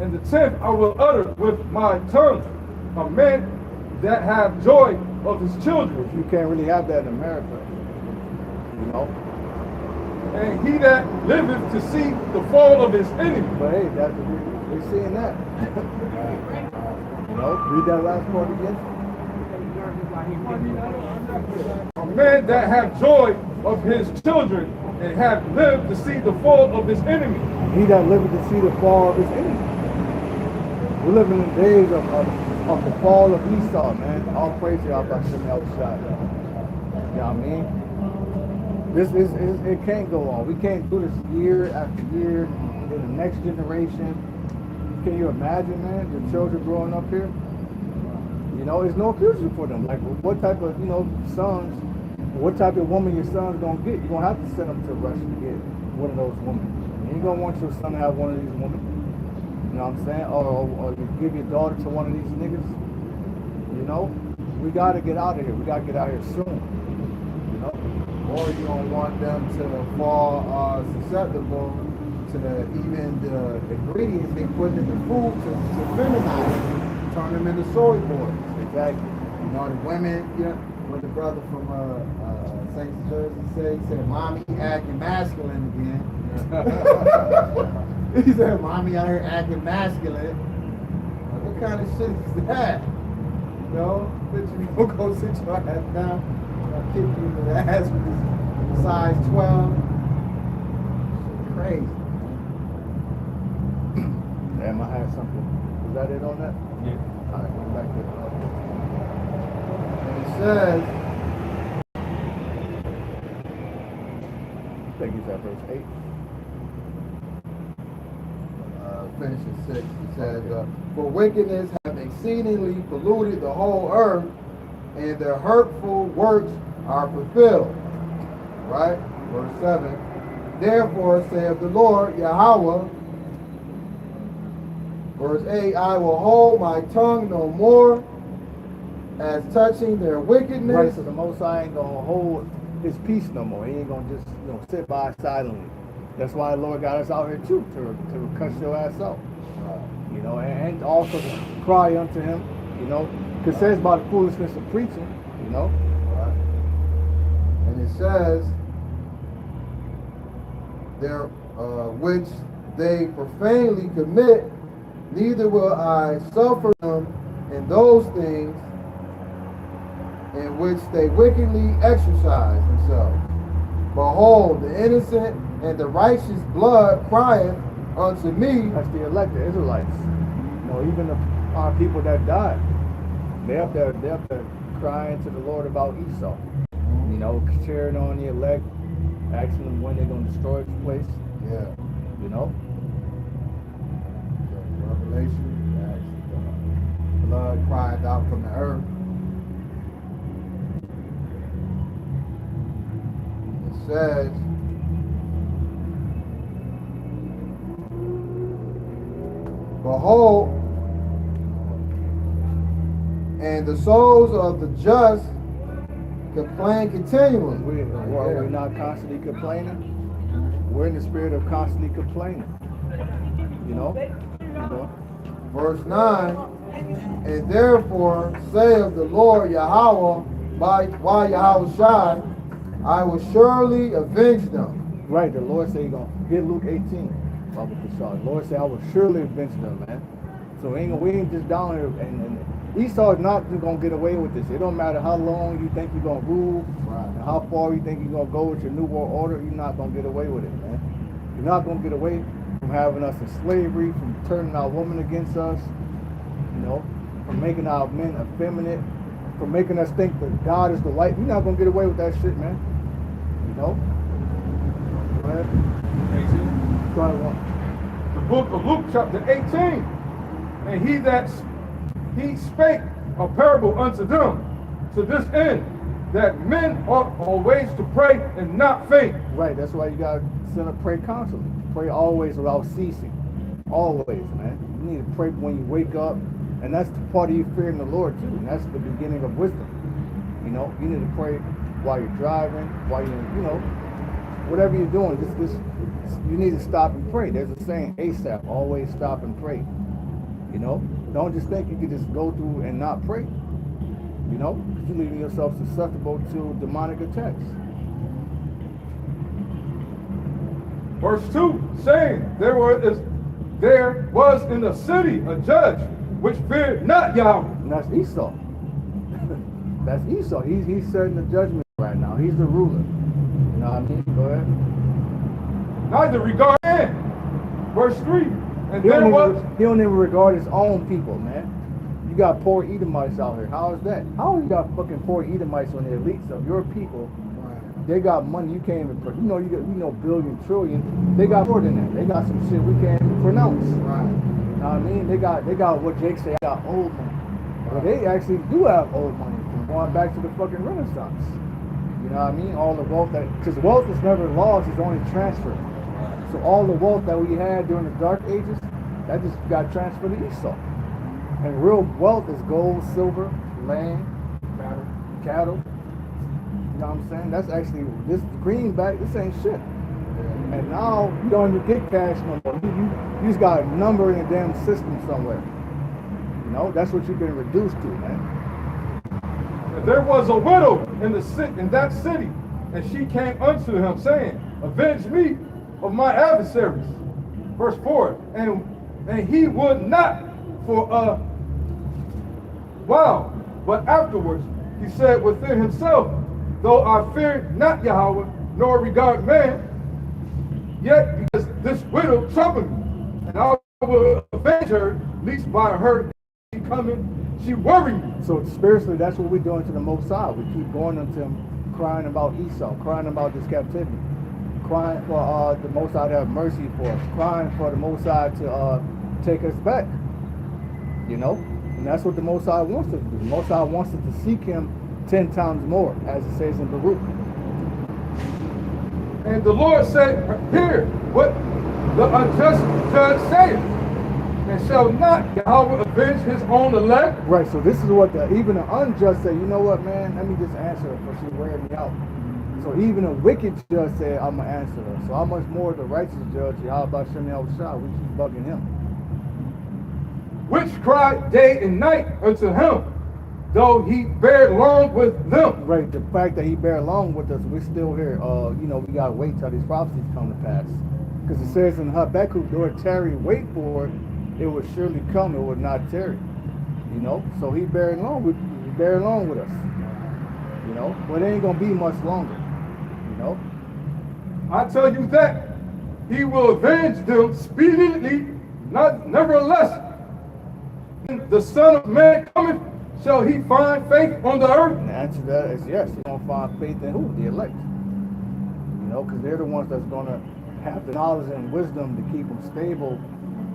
And the 10th I will utter with my tongue. A man that have joy of his children. You can't really have that in America. And he that liveth to see the fall of his enemy. But hey, we're seeing that. Read that last part again. A man that have joy of his children and have lived to see the fall of his enemy. He that liveth to see the fall of his enemy. We're living in days of the fall of Esau, man. All praise to y'all about Shem outside. You know what I mean? It can't go on. We can't do this year after year in the next generation. Can you imagine, man, your children growing up here? There's no future for them. Like, what type of, sons, what type of woman your son's gonna get? You're gonna have to send them to Russia to get one of those women. You ain't gonna want your son to have one of these women. You know what I'm saying? Or you give your daughter to one of these niggas. We gotta get out of here. We gotta get out of here soon. Or you don't want them to fall susceptible to even the ingredients they put in the food to feminize them, turn them into soy boys. Exactly. The women, what the brother from St. Jersey said, mommy acting masculine again. He said, mommy out here acting masculine. Like, what kind of shit is that? Bitch, you gonna go sit your ass down. I'll kick you in the ass with this size 12. Crazy. Damn, I had something. Is that it on that? Yeah. All right, going back to And it says, I think it's at verse 8. finish at 6. It says, for wickedness have exceedingly polluted the whole earth, and their hurtful works are fulfilled. Right? Verse 7. Therefore saith the Lord Yahweh. Verse 8. I will hold my tongue no more as touching their wickedness. Right, so the Most High ain't gonna hold his peace no more. He ain't gonna just sit by silently. That's why the Lord got us out here too, to cuss your ass out. And also to cry unto him, because it says about the foolishness of preaching, Right. And it says, there which they profanely commit, neither will I suffer them in those things in which they wickedly exercise themselves. Behold, the innocent and the righteous blood crieth unto me. That's the elect, the Israelites. Even our people that died, they're up there crying to the Lord about Esau. Cheering on the elect, asking them when they're going to destroy this place. Yeah. Revelation, blood cried out from the earth. It says, behold, and the souls of the just complain continually. Are we not constantly complaining? We're in the spirit of constantly complaining. Verse 9, and therefore saith the Lord Yahweh, by Yahweh Shai, I will surely avenge them. Right, the Lord said he's going to get Luke 18. Baba Kishar. The Lord said, I will surely avenge them, man. So we ain't just down here. And Esau is not just going to get away with this. It don't matter how long you think you're going to rule, Right. and how far you think you're going to go with your New World Order, you're not going to get away with it, man. You're not going to get away from having us in slavery, from turning our women against us, you know, from making our men effeminate, from making us think that God is the light. You're not going to get away with that shit, man. You know? Go ahead. 18. Go ahead, The book of Luke chapter 18. And he spake a parable unto them to this end, that men ought always to pray and not faint. Right, that's why you gotta send a pray constantly. Pray always without ceasing. Always, man. You need to pray when you wake up, and that's the part of you fearing the Lord too. And that's the beginning of wisdom. You know, you need to pray while you're driving, while you know, whatever you're doing. This you need to stop and pray. There's a saying, ASAP, always stop and pray. You know, don't just think you can just go through and not pray. You know, because you're leaving yourself susceptible to demonic attacks. Verse 2, saying, there was in the city a judge which feared not Yahweh. And that's Esau. That's Esau. He's setting the judgment right now. He's the ruler. You know what I mean? Go ahead. Neither regard man. Verse 3, and He there was... don't even regard his own people, man. You got poor Edomites out here. How is that? How you got fucking poor Edomites on the elites of your people? They got money you can't even, you know, billion, trillion. They got more than that. They got some shit we can't even pronounce. Right. You know what I mean? They got what Jake say, got old money. But they actually do have old money from going back to the fucking Renaissance. You know what I mean? All the wealth because wealth is never lost, it's only transferred. So all the wealth that we had during the Dark Ages, that just got transferred to Esau. And real wealth is gold, silver, land, cattle. You know what I'm saying? That's actually, this greenback, this ain't shit. And now you don't even get cash no more. You just got a number in a damn system somewhere. You know, that's what you've been reduced to, man. And there was a widow in that city, and she came unto him, saying, avenge me of my adversaries. Verse 4, and he would not for a while, but afterwards he said within himself, though I fear not Yahweh, nor regard man, yet because this widow troubled me, and I will avenge her, lest by her coming she worry me. So spiritually, that's what we're doing to the Most High. We keep going unto him, crying about Esau, crying about this captivity, crying for the Most High to have mercy for us, crying for the Most High to take us back. You know? And that's what the Most High wants us to do. The Most High wants us to seek him 10 times more, as it says in Baruch. And the Lord said, hear what the unjust judge saith, and shall not Yahweh avenge his own elect? Right, so this is what even the unjust say, you know what, man, let me just answer her, for she's wearing me out. So even a wicked judge said, I'm going to answer her. So how much more the righteous judge, Yahweh Shem Shah, we keep bugging him. Which cried day and night unto him, though he bear long with them. Right, the fact that he bear along with us, we're still here. You know, we gotta wait till these prophecies come to pass. Because it says in Habakkuk, though it tarry, wait for it, it would surely come, it would not tarry. You know, so he bear along with us. You know, but it ain't gonna be much longer. You know, I tell you that he will avenge them speedily, nevertheless. When the Son of Man cometh, shall he find faith on the earth? and the answer to that is yes. He's gonna find faith in who? The elect. You know, because they're the ones that's gonna have the knowledge and wisdom to keep them stable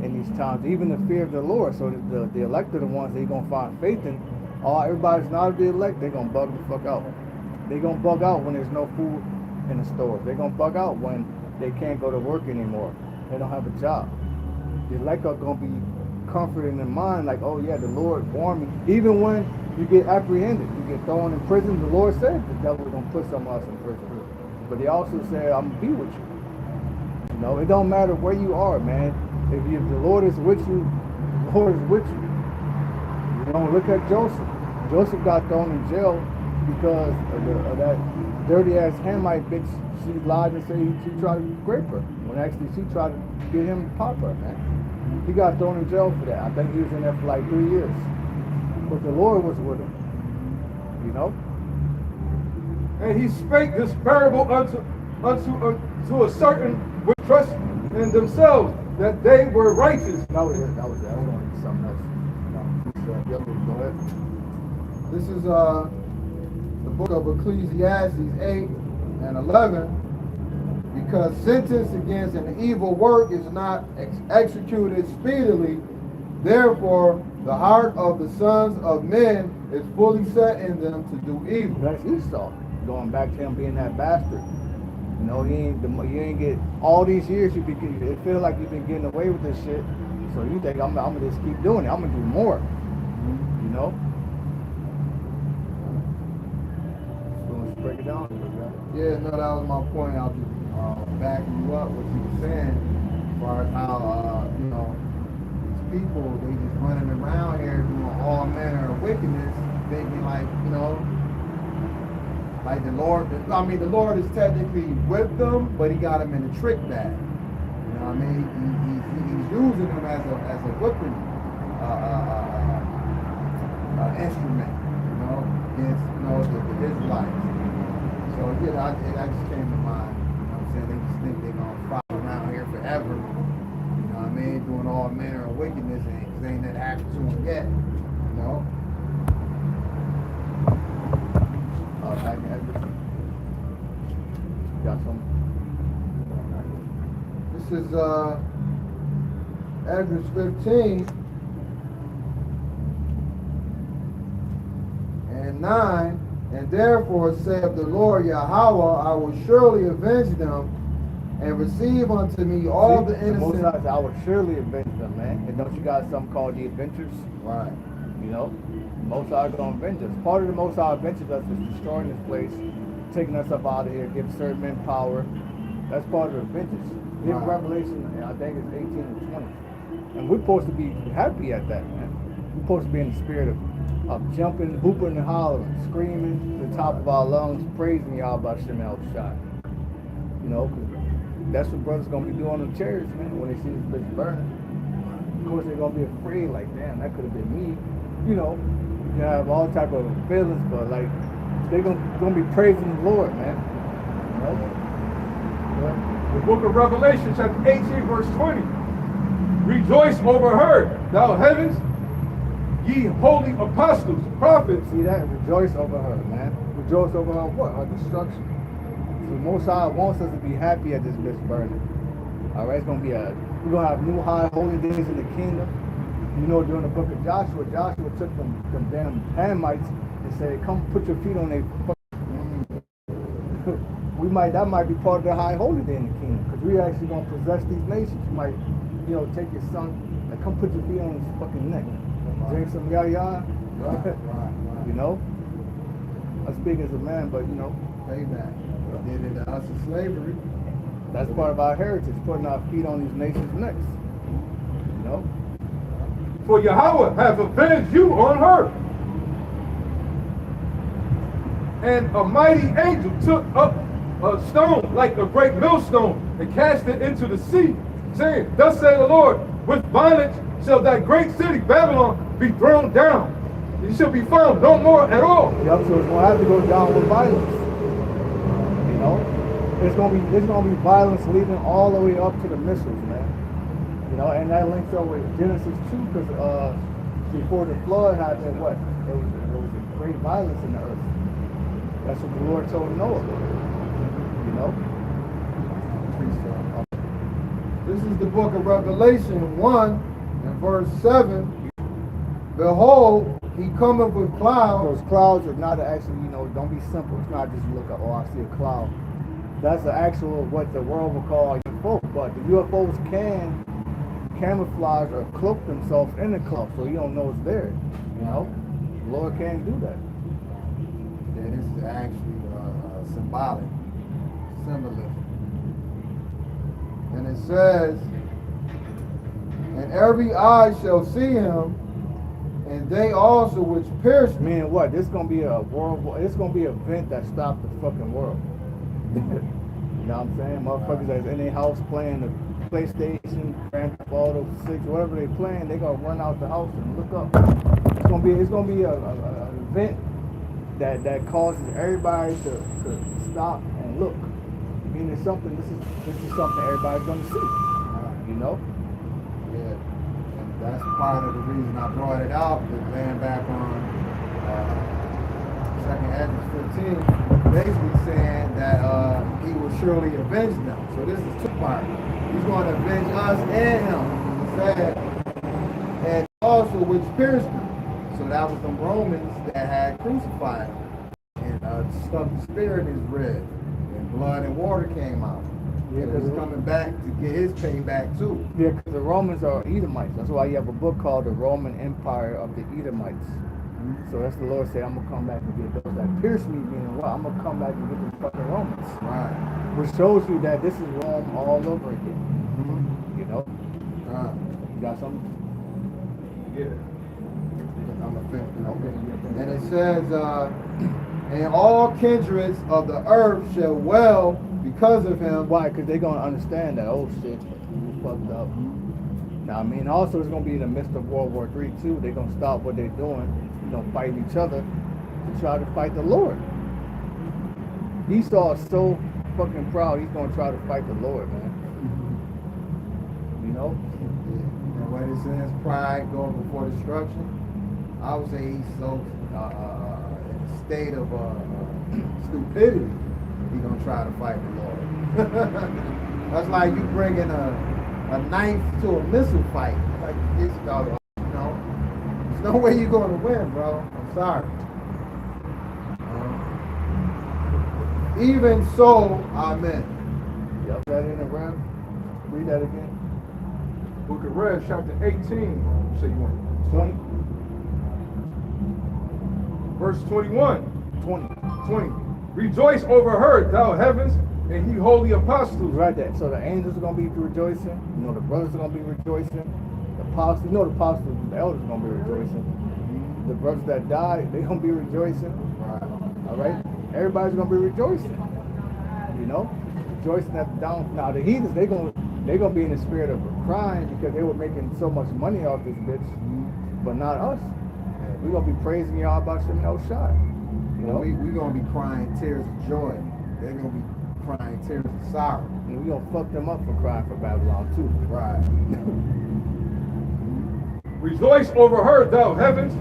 in these times, even the fear of the Lord. So the elect are the ones that he's gonna find faith in. Everybody's not the elect, they're gonna bug the fuck out. They're gonna bug out when there's no food in the stores. They're gonna bug out when they can't go to work anymore. They don't have a job. The elect are gonna be comforted in mind, like, oh yeah, the Lord warned me. Even when you get apprehended, you get thrown in prison, the Lord said the devil is gonna put some of us in prison. But he also said, I'm gonna be with you. You know, it don't matter where you are, man. If the Lord is with you, the Lord is with you. You know, look at Joseph. Joseph got thrown in jail because of that dirty ass Hamite bitch, she lied and said she tried to rape her. When actually she tried to get him to pop her, man. He got thrown in jail for that. I think he was in there for like 3 years. But the Lord was with him. You know? And he spake this parable unto a certain which trust in themselves that they were righteous. That was it. Hold on, something else. No, go ahead. This is the book of Ecclesiastes 8 and 11. Because sentence against an evil work is not executed speedily, therefore the heart of the sons of men is fully set in them to do evil. That's Esau. Going back to him being that bastard. You know, you ain't get all these years. It feels like you've been getting away with this shit. So you think I'm gonna just keep doing it? I'm gonna do more. You know. So let's break it down. Yeah, no, that was my point. I'll just backing you up what you were saying, as far as how you know, these people, they just running around here doing all manner of wickedness, thinking like, you know, like the Lord. I mean, the Lord is technically with them, but He got them in a trick bag. You know what I mean? He's using them as a whipping instrument. You know, against the Israelites. So yeah, that just came to mind. They just think they're gonna follow around here forever. You know what I mean? Doing all manner of wickedness, and ain't that happened to them yet. You know? Got some. This is Exodus 15 and 9. And therefore saith the Lord Yahweh, I will surely avenge them and receive unto me all the innocent. Most times I would surely avenge them, man. And don't you got something called the Adventures? Right. You know? Most High gonna avenge us. Part of the Most High avenges us is destroying this place, taking us up out of here, giving certain men power. That's part of the Adventures. In Revelation, I think it's 18 and 20. And we're supposed to be happy at that, man. We're supposed to be in the spirit of jumping, hooping and hollering, screaming to the top of our lungs, praising y'all about Shem El Shai. You know, cause that's what brothers gonna be doing on the chairs, man, when they see this bitch burning. Of course, they're gonna be afraid, like, damn, that could have been me. You know, you have all type of feelings, but like, they're gonna be praising the Lord, man. You know? The book of Revelation, chapter 18, verse 20. Rejoice over her, thou heavens, ye holy apostles, prophets. See that? Rejoice over her, man. Rejoice over her what? Her destruction. See, Most High wants us to be happy at this bitch burning. Alright, we're gonna have new high holy days in the kingdom. You know, during the book of Joshua took them damn Hamites and said, come put your feet on their that might be part of the high holy day in the kingdom, because we're actually gonna possess these nations. You might, you know, take your son and come put your feet on his fucking neck. Drink some yah. Right. You know? I speak as a man, but you know. Payback. They did it to us in slavery. That's part of our heritage, putting our feet on these nations' necks. You know? For Yahweh hath avenged you on her. And a mighty angel took up a stone like a great millstone and cast it into the sea, saying, thus saith the Lord, with violence shall that great city, Babylon, be thrown down. It shall be found no more at all. Yep, so it's gonna have to go down with violence. You know? There's gonna be violence leading all the way up to the missiles, man. You know, and that links up with Genesis 2, because before the flood happened, what? There was a great violence in the earth. That's what the Lord told Noah. You know? This is the book of Revelation 1 and verse 7. Behold, he cometh with clouds. Those clouds are not actually, you know, don't be simple. It's not just look up, oh, I see a cloud. That's the actual, what the world will call a UFO. But the UFOs can camouflage or cloak themselves in the cloud, so you don't know it's there. You know? The Lord can't do that. Yeah, this is actually symbolic. Symbolism. And it says, and every eye shall see him, And they also which pierced me. Meaning what? This gonna be a world. It's gonna be an event that stopped the fucking world. You know what I'm saying? Motherfuckers that's in their house playing the PlayStation, Grand Theft Auto 6, whatever they playing, they gonna run out the house and look up. It's gonna be an event that causes everybody to stop and look. Meaning something. This is something everybody's gonna see. You know? Yeah. And that's part of the reason I brought it out, is laying back on 2nd Ezra 15, basically saying that he will surely avenge them. So this is two parts. He's going to avenge us and him. He said, and also which pierced him. So that was the Romans that had crucified him. And stuff the spirit is red. And blood and water came out. Yeah, because he's coming back to get his payback too. Yeah, because the Romans are Edomites. That's why you have a book called The Roman Empire of the Edomites. So that's the Lord saying, I'm going to come back and get those that pierced me, meaning what? I'm going to come back and get these fucking Romans. Right. Which shows you that this is Rome all over again. Mm-hmm. You know? You got something? Yeah. I'm a fifth. Okay. And it says, and all kindreds of the earth shall well because of him. Why? Because they're going to understand that, oh shit, we fucked up. Now, I mean, also it's going to be in the midst of World War III too. They're going to stop what they're doing, fight each other to try to fight the Lord. Esau is so fucking proud, he's going to try to fight the Lord, man. You know? And when it says pride going before destruction, I would say he's so in a state of stupidity, he's going to try to fight the Lord. That's like you bringing a knife to a missile fight. Like, this dog, there's no way you're going to win, bro. I'm sorry. Even so, amen. Yep, that in the Rev. Read that again. Book of Rev, chapter 18. You say you want 20? Verse 21. 20. Rejoice over her, thou heavens, and ye holy apostles. Right there. So the angels are going to be rejoicing. The brothers are going to be rejoicing. The apostles, the apostles, the elders are going to be rejoicing. The brothers that died, they're going to be rejoicing. All right? Everybody's going to be rejoicing. Rejoicing at the down. Now the heathens, they're going to be in the spirit of crying because they were making so much money off this bitch, but not us. We're going to be praising y'all about Shem no shot. We're going to be crying tears of joy. They're going to be crying tears of sorrow. And we're going to fuck them up for crying for Babylon too. Right. Rejoice over her, thou heavens,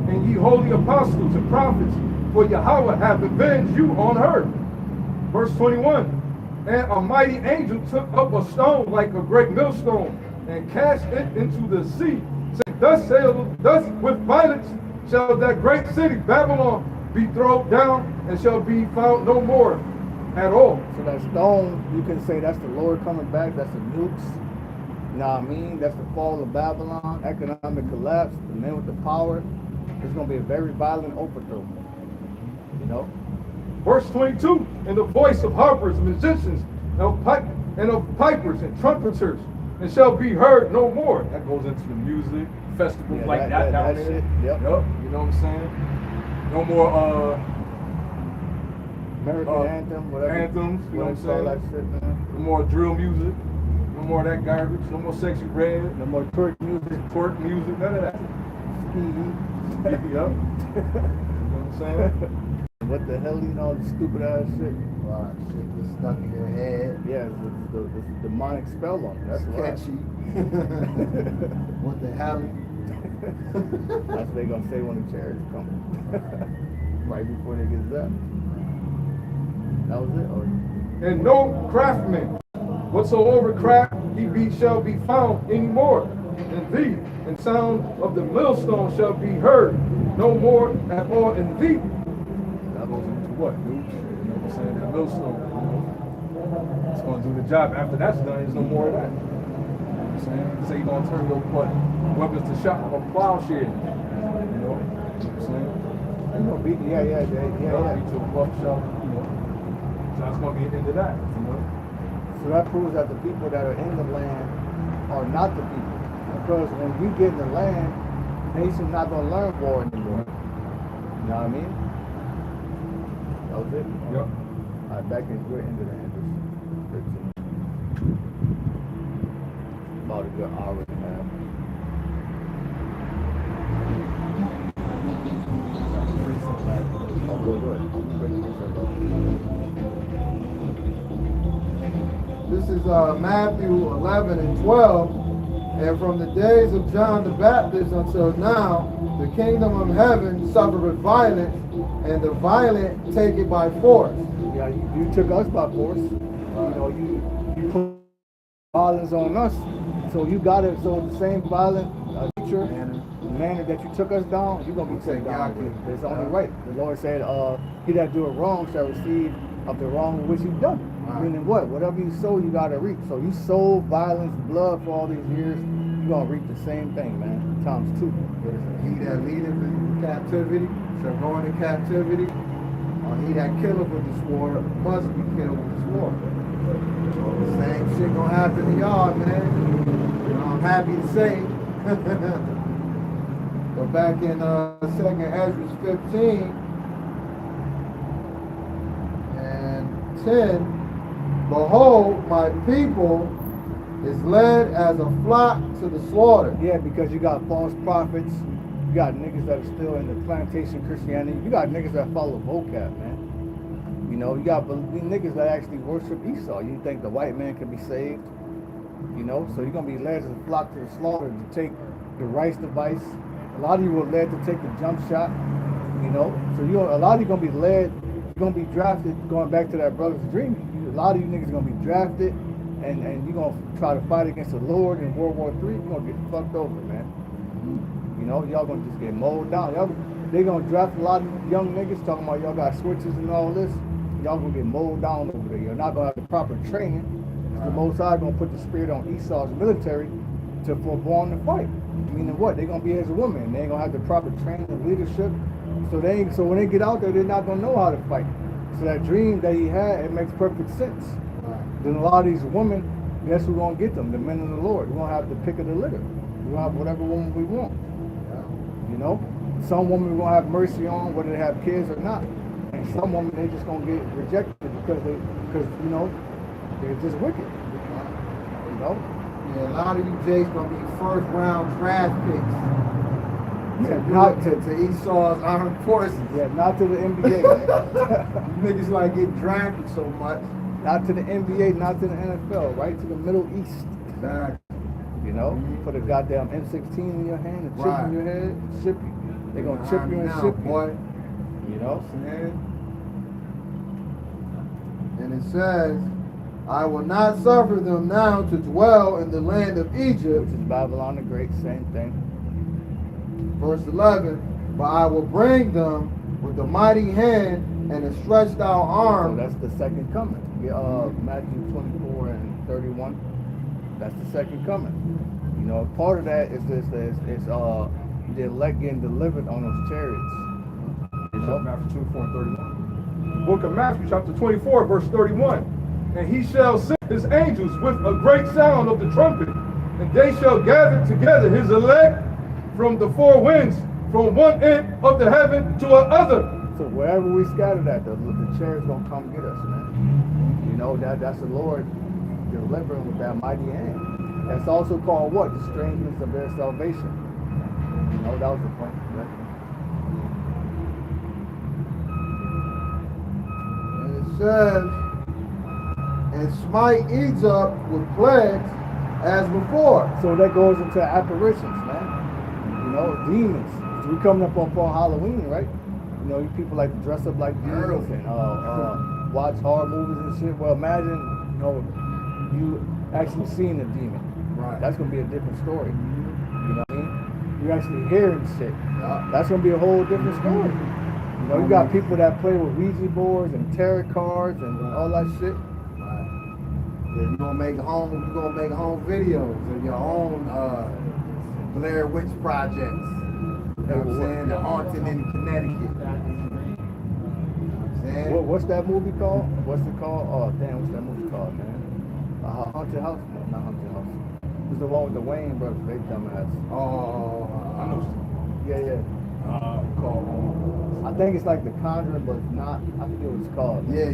and ye holy apostles and prophets, for Yahweh hath avenged you on her. Verse 21. And a mighty angel took up a stone like a great millstone, and cast it into the sea, saying, Thus with violence shall that great city, Babylon, be thrown down, and shall be found no more at all. So that stone, you can say that's the Lord coming back, that's the nukes. You know what I mean? That's the fall of Babylon, economic collapse, the men with the power. It's going to be a very violent overthrow. Verse 22, and the voice of harpers, musicians, and of pipers and trumpeters, and shall be heard no more. That goes into the music, festivals like that down there. Shit, yep. You know what I'm saying? No more American anthem, whatever. Anthems, you know what I'm saying? That shit, man. No more drill music. No more of that garbage. No more sexy red. No more twerk music. None of that. Yep. You know what I'm saying? What the hell, the stupid ass shit. Wow, shit just stuck in your head. Yeah, it's the demonic spell on it. That's catchy. What the hell? That's what they gonna say when the chariots come. Right before they get zapped. That was it. And no craftsman, whatsoever craft he be, shall be found anymore in thee, and sound of the millstone shall be heard no more at all in thee. That goes into what, dude? You know what I'm saying? That millstone, it's going to do the job. After that's done, there's no more of that. You know what I'm saying? Say you're going to turn your weapons to shot or plowshare. You know what I'm saying? Beat to a buck shot, So that's going to be an end of that, So that proves that the people that are in the land are not the people. Because when we get in the land, nation's not gonna learn war anymore. You know what I mean? That was it. Yep. All right, back in we're into the end. About a good hour and a half. Oh, good. This is Matthew 11 and 12. And from the days of John the Baptist until now, the kingdom of heaven suffereth violence, and the violent take it by force. Yeah, you took us by force. You know, you put violence on us. So you got it. So the same violent nature, manner that you took us down, you're gonna be taken down. It's only right. The Lord said, "He that doeth wrong shall receive of the wrong which he done." Right. Meaning what? Whatever you sow, you gotta reap. So you sowed violence, blood for all these years, you're gonna reap the same thing, man. Times 2. He that leadeth in captivity shall go into captivity. He that killeth with the sword must be killed with the sword. Same shit gonna happen to y'all, man. You know, I'm happy to say. But back in 2nd Ezra 15 and 10, behold, my people is led as a flock to the slaughter. Yeah, because you got false prophets, you got niggas that are still in the plantation Christianity, you got niggas that follow vocab, man. You know, you got niggas that actually worship Esau. You think the white man can be saved? You know, so you're gonna be led as a flock to the slaughter to take the rice device. A lot of you were led to take the jump shot. You know, so a lot of you gonna be led. You're gonna be drafted. Going back to that brother's dream, a lot of you niggas gonna be drafted, and you're gonna try to fight against the Lord in World War III. You're gonna get fucked over, man. You know, y'all gonna just get mowed down. They gonna draft a lot of young niggas talking about y'all got switches and all this. Y'all gonna get mowed down over there. You're not gonna have the proper training. The Most High gonna put the spirit on Esau's military to forborn the fight. Meaning what? They're gonna be as a woman. They ain't gonna have the proper training and leadership. So when they get out there, they're not gonna know how to fight. So that dream that he had, it makes perfect sense. Then a lot of these women, guess who's gonna get them? The men of the Lord. We're gonna have the pick of the litter. We're gonna have whatever woman we want. You know? Some women we're gonna have mercy on, whether they have kids or not. And some women they just gonna get rejected because you know, they're just wicked. You know? Yeah, a lot of you Jays gonna be first round draft picks. Not to Esau's armed forces. Yeah, not to the NBA. Niggas like get drafted so much. Not to the NBA, not to the NFL, right to the Middle East. Exactly. You know, put a goddamn M16 in your hand, a chip in your head, ship you. They gonna chip you and ship you. Boy. You know? And it says, I will not suffer them now to dwell in the land of Egypt. Which is Babylon the Great, same thing. Verse 11, but I will bring them with a mighty hand and a stretched out arm. So that's the second coming. Matthew 24 and 31. That's the second coming. You know, part of that is the elect getting delivered on those chariots. You know, Matthew 24 and 31. Book of Matthew, chapter 24, verse 31. And he shall send his angels with a great sound of the trumpet, and they shall gather together his elect from the four winds, from one end of the heaven to another. So wherever we scattered at, the chariots gonna come get us, man. You know, that's the Lord delivering with that mighty hand. That's also called what? The strangeness of their salvation. You know, that was the point. Right? And it says, and smite Egypt with plagues as before. So that goes into apparitions, man. You know, demons. So we coming up on Halloween, right? You know, you people like to dress up like demons and watch horror movies and shit. Well, imagine, you know, you actually seeing a demon. Right. That's gonna be a different story. You know what I mean? You actually hearing shit. That's gonna be a whole different story. You know, you got people that play with Ouija boards and tarot cards and all that shit. Yeah, you're gonna make home videos of your own Blair Witch projects. You know what I'm saying? The haunting in Connecticut. You know what I'm saying? What's that movie called? What's it called? Oh damn, what's that movie called, man? Haunted House? No, not Haunted House. It's the one with the Wayne brothers, they dumbass. Oh, Yeah. Called I think it's like The Conjuring, but it's not. I forget what it's called. Yeah.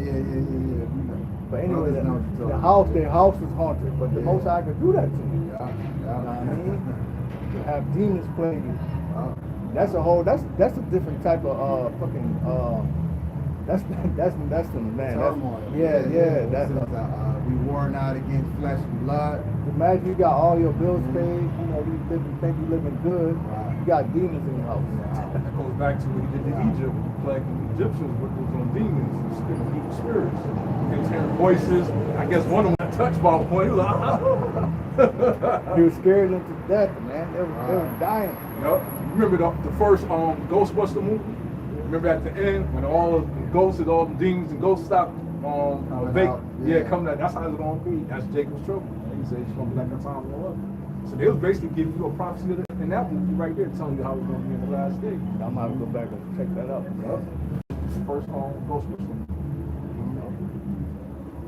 But anyway, Brothers know what you're the talking house, about. their house is haunted, but the Yeah. Most High could do that to you. Yeah. You know what I mean? To have demons plague you. Yeah. That's a whole. That's a different type of fucking. That's some man. Turmoil. That's we war not against flesh and blood. imagine you got all your bills paid. You know you think you living good. Right. You got demons in your house. that goes back to what he did to Egypt, plaguing the Egyptians with those demons and evil spirits. He was hearing voices. I guess one of them got touched by one. He was like, He was scaring them to death, man. They were dying. Yup. Remember the first Ghostbuster movie? Remember at the end when all the ghosts and all the demons and ghosts stopped coming out. That's how it's gonna be. That's Jacob's trouble. He said it's gonna be like a time of love. So they was basically giving you a prophecy in that movie right there, telling you how it's gonna be in the last days. I'm gonna have to go back and check that out. Yup. It's the first Ghostbuster movie.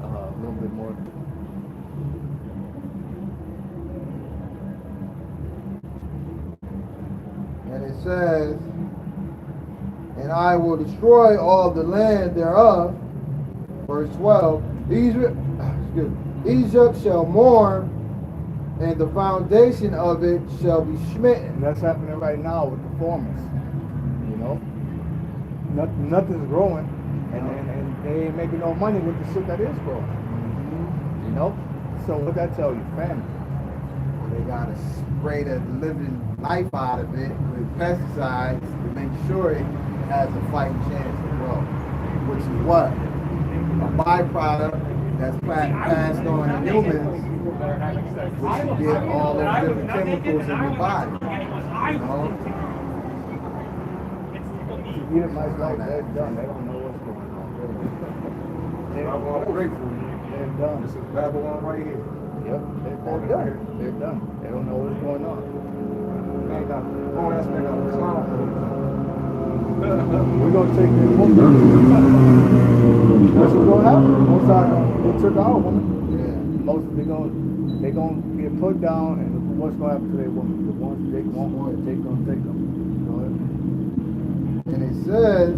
A little bit more. And it says, and I will destroy all the land thereof. Verse 12. Egypt shall mourn, and the foundation of it shall be smitten. And that's happening right now with the farmers. You know, nothing's growing, and they ain't making no money with the shit that is growing. You know, so what that tell you, famine. They gotta spray the living life out of it with pesticides to make sure it has a fighting chance to grow. Which is what? A byproduct that's passed on to humans, which you get all those different chemicals in your body. You know? You get my like they're done. They don't know what's going on. I'm grateful. They're done. This is Babylon right here. Yep, they're done. They're done. They don't know what's going on. Man got ass man got a clown. We're gonna take their woman. That's what's gonna happen. Most they took our woman. Yeah. Most they gonna get put down, and what's gonna happen to their woman? The ones they won't take them. Go ahead. And it says,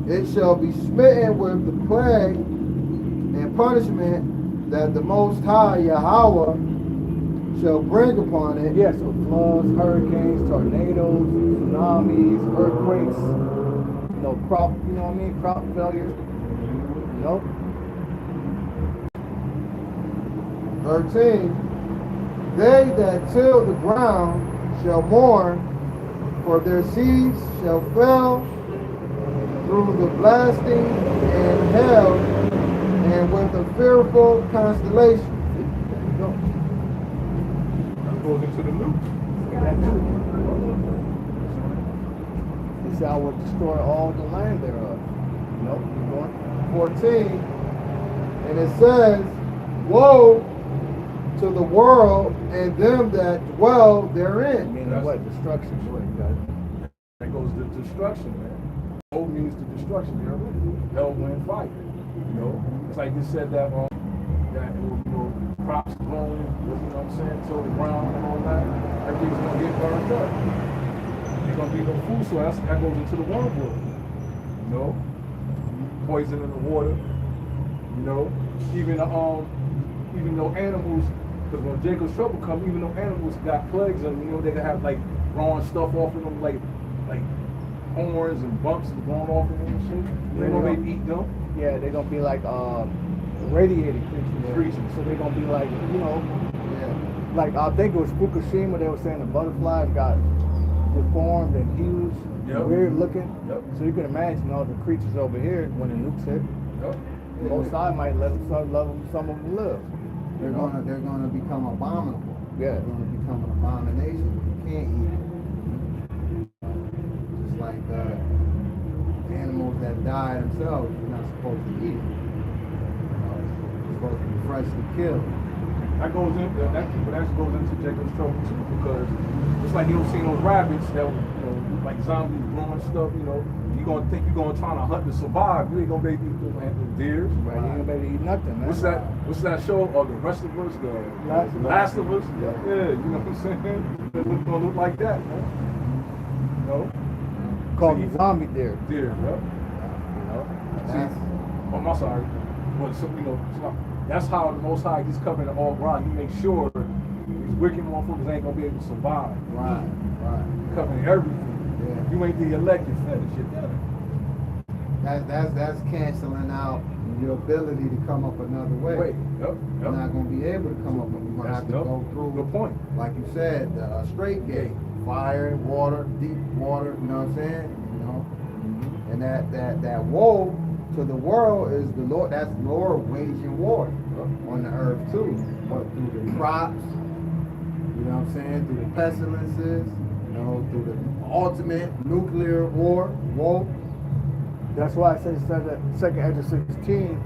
it shall be smitten with the plague and punishment that the Most High Yahweh shall bring upon it. Yes, so floods, hurricanes, tornadoes, tsunamis, earthquakes, crop, crop failures. 13. They that till the ground shall mourn, for their seeds shall fail through the blasting and hell, and with a fearful constellation. There you go. That goes into the news. That too. He said, I will destroy all the land thereof. Keep going. 14. And it says, woe to the world and them that dwell therein. Meaning what? Destruction. Go ahead, you got it. That goes to destruction, man. Woe means to destruction, you know? Hell, wind, fire. It's like you said that crops growing, what I'm saying, till the ground and all that. Everything's gonna get burned up. There's gonna be no food, so that goes into the wormwood. Poison in the water. Even though animals, because when Jacob's trouble comes, even though animals got plagues and they can have like growing stuff off of them, like horns and bumps and growing off of them and shit. They're gonna maybe eat them. Yeah, they're gonna be like radiated creatures. So they're gonna be like, like I think it was Fukushima. They were saying the butterflies got deformed and huge, weird looking. Yep. So you can imagine all the creatures over here when the nukes hit. Yep. Most I might let some of them live. They're gonna become abominable. Yeah. They're gonna become an abomination. You can't eat it. Just like animals that die themselves, you're not supposed to eat it. You're supposed to be freshly killed. that goes in. That goes into Jacob's trouble too, because it's like you don't see those rabbits that like zombies growing stuff. You gonna think you're gonna try to hunt to survive. You ain't gonna be able to handle deer. Right, you ain't gonna be able to eat nothing, man. What's that show? Or the rest of us? The Last of Us? Yeah, you know what I'm saying? It's gonna look like that, man. Called the zombie deer. Deer, yeah. I'm sorry. But so, that's how the Most High, he's covering the all ground. He makes sure these wicked motherfuckers ain't gonna be able to survive. Right. Covering everything. Yeah. You ain't the elected, finish it. That's canceling out your ability to come up another way. Yep. You're not gonna be able to come up. You're gonna have to go through. Good point. Like you said, the straight gate, fire, water, deep water. You know what I'm saying? And that woe to the world is the Lord. That's the Lord waging war on the earth too. But through the crops, you know what I'm saying? Through the pestilences, through the ultimate nuclear war. That's why it says that 2nd Ezra 16,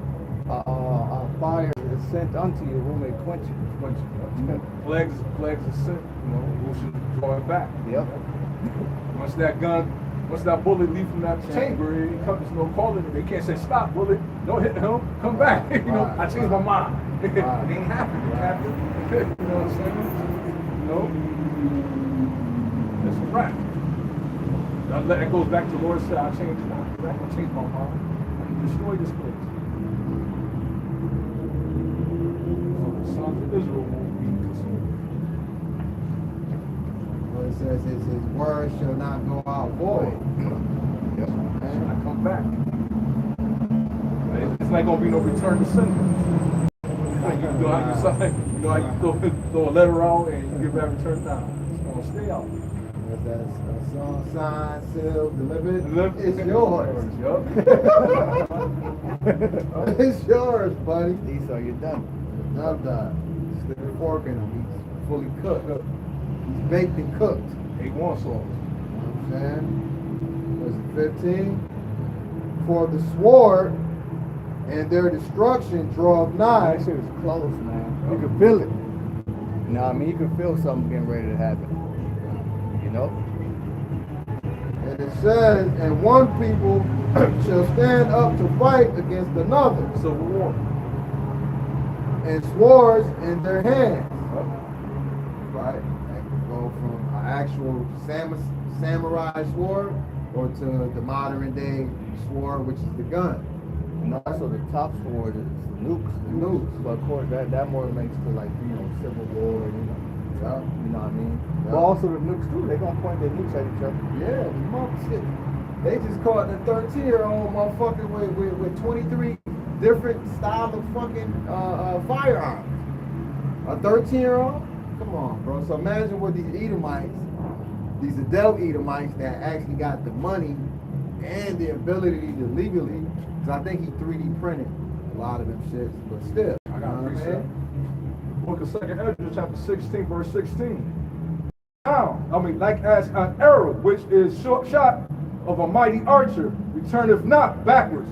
fire is sent unto you, who may quench it. Plagues are sent, who should draw it back. Yep. Once that bullet leaves from that chamber, it comes no calling it. They can't say, stop, bullet, don't hit him, come back. I changed my mind. It ain't happening. It happened. You know what I'm saying? That's a wrap. That goes back to the Lord said, I changed my mind. I changed my mind. I can destroy this place. So the sons of Israel won't be consumed. Well, it says his word shall not go out void. Yep. And I come back. It's not gonna be no return to sender. Like you how you throw a letter out and you get back returned down. It's gonna stay out. That's song, signed, sealed, delivered. It's yours. It's yours, buddy. Esau, you're done. I'm done. Stick a fork in him. He's fully cooked. He's baked and cooked. A1 sauce. You know what I'm saying? Was it 15? For the sword and their destruction draweth nigh. That shit is close, man. You can feel it. You can feel something getting ready to happen. And it says, and one people shall stand up to fight against another. Civil war. And swords in their hands. Right? That could go from an actual samurai sword or to the modern day sword, which is the gun. Also, the top sword is the nukes. But of course, that more makes to civil war. You know what I mean? Yeah. But also the nukes too. They gonna point their nukes at each other. Yeah, shit. They just caught the 13-year-old motherfucker with 23 different style of fucking firearms. A 13-year-old? Come on, bro. So imagine what these Edomites, these adult Edomites that actually got the money and the ability to legally, because I think he 3D printed a lot of them shits, but still. I got a precept. Book of 2nd Ezra, chapter 16, verse 16. Now, like as an arrow which is shot of a mighty archer returneth not backwards,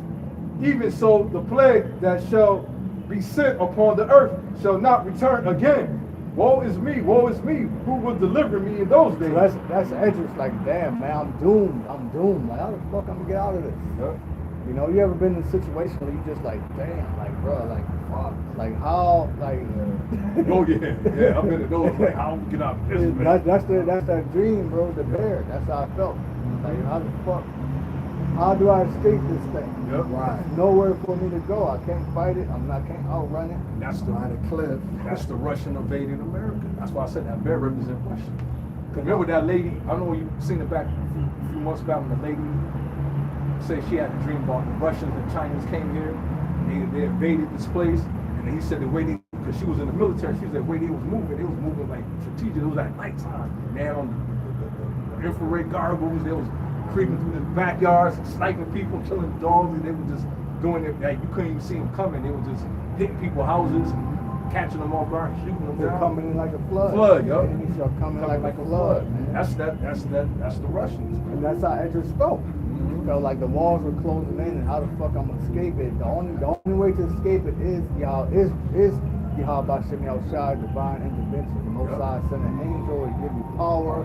even so the plague that shall be sent upon the earth shall not return again. Woe is me, who will deliver me in those days? So that's Edris, like, damn, man, I'm doomed. Like, how the fuck I'm gonna get out of this? Yeah. You ever been in a situation where you just like, damn, like, bro, like, fuck, like, how, like... Oh, yeah, I've been in those, like, how do we get out of this, man? That's that dream, bro, the bear. That's how I felt. Like, how do I escape this thing? Yep. Right. There's nowhere for me to go. I can't fight it. I can't outrun it. That's By the cliff. That's the Russian invading America. That's why I said that bear represents Russia. Because remember that lady, I don't know if you've seen it back a few months back when the lady said she had a dream about the Russians and Chinese came here, and they invaded this place, and he said the way because she was in the military, she said the way they was moving like strategic. It was at nighttime. They had on the infrared goggles, they was creeping through the backyards, sniping people, killing dogs, and they were just doing it, like, you couldn't even see them coming. They were just hitting people's houses, catching them off guard, shooting them They're down. coming in like a flood. Yup. And he shall come in like a flood, man. That's the Russians. And that's how Edris felt. He felt like the walls were closing in, and how the fuck I'm gonna escape it? The only way to escape it is Yahweh Hashem Yahushua, divine intervention. The Most High send an angel to give you power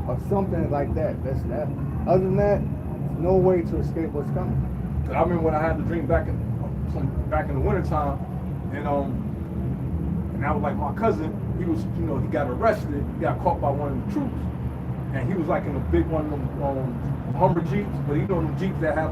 or something like that. That's that. Other than that, there's no way to escape what's coming. I remember when I had the dream back in the wintertime, and I was like, my cousin, he was, you know, he got arrested, he got caught by one of the troops, and he was like in a big one of them Hummer Jeeps, but you know them Jeeps that have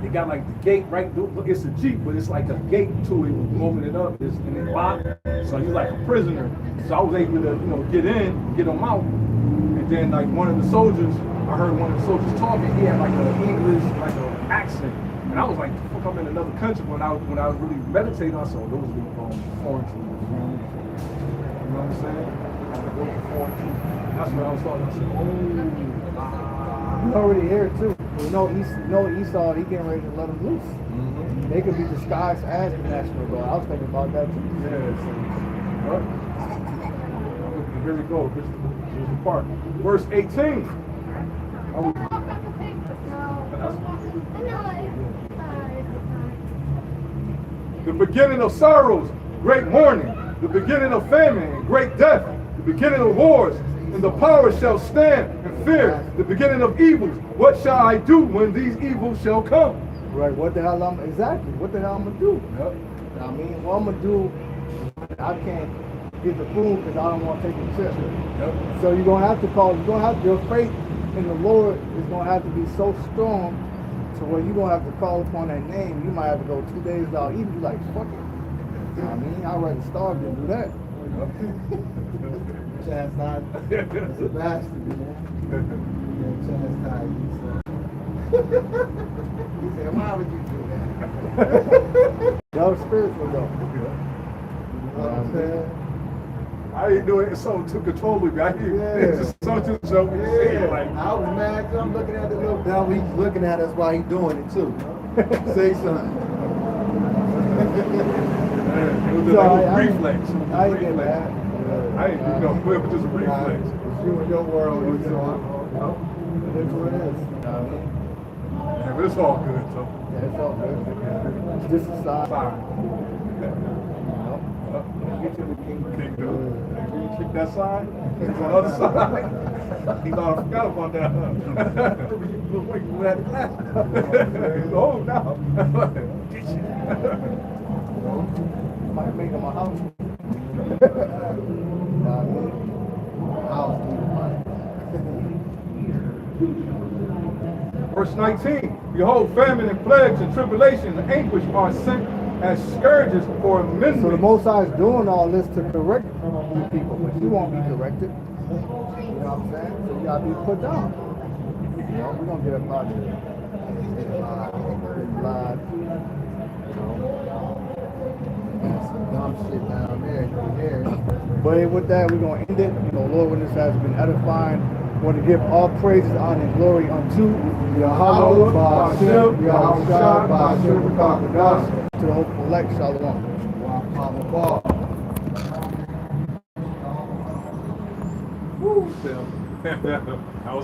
they got like the gate, right? It's a Jeep, but it's like a gate to it, open it up, and it's locked. So he's like a prisoner. So I was able to, you know, get in, get him out. And then like one of the soldiers, I heard one of the soldiers talking, he had like an English, like an accent. And I was like, fuck, I'm in another country. When I was really meditating, I saw those foreign to me. You know what I'm saying? That's what I was talking about. You already here too. You know Esau, he getting ready to let them loose. Mm-hmm. They could be disguised as the National Guard. I was thinking about that too. Yeah, so, here we go. Here's the part. Verse 18. The beginning of sorrows, great mourning. The beginning of famine and great death. The beginning of wars. And the power shall stand and fear. The beginning of evils. What shall I do when these evils shall come? Right, what the hell I'm gonna do? Yep. I mean, what I'm gonna do, I can't get the food because I don't want to take the chip. Yep. So your faith in the Lord is gonna have to be so strong to where you're gonna have to call upon that name. You might have to go 2 days without eating. You're like, fuck it. You know what I mean? I'd rather starve than do that. Chastise. It's a bastard, man. Chastise you, son. He said, why would you do that? Y'all spiritual though. You know what I'm saying? I didn't do it. Something took control of me. It's just something to show me. Yeah, Like, I was mad because I'm looking at the little devil. He's looking at us while he's doing it too. Say something. it was a reflex. I ain't get mad. I ain't, you know, it was just a reflex. It's you and your world. You know, It is what it is. You know what I mean? Yeah, but it's all good, so. Yeah, it's all good. It's just a sign. Fine. Get to the kingdom. Can you kick that side? It's on the other side. He thought I forgot about that. Wait, you had the class. Oh, no. Get you. Might make him a house. Verse 19. Behold, famine and plagues and tribulation and anguish are sent as scourges for men. So the Most High is doing all this to correct the people, but you won't be corrected. You know what I'm saying? So you gotta be put down. You know, we're gonna get up out of here. Live. some dumb shit down there. But with that, we're gonna end it. You know, Lord, when this has been edifying, we want to give all praises, honor, and glory unto Yahweh, Ba'ashem, Yahushua, Ba'ashem, B'Kakadash, to the hopeful elect, Shalom. Woo, Phil. I was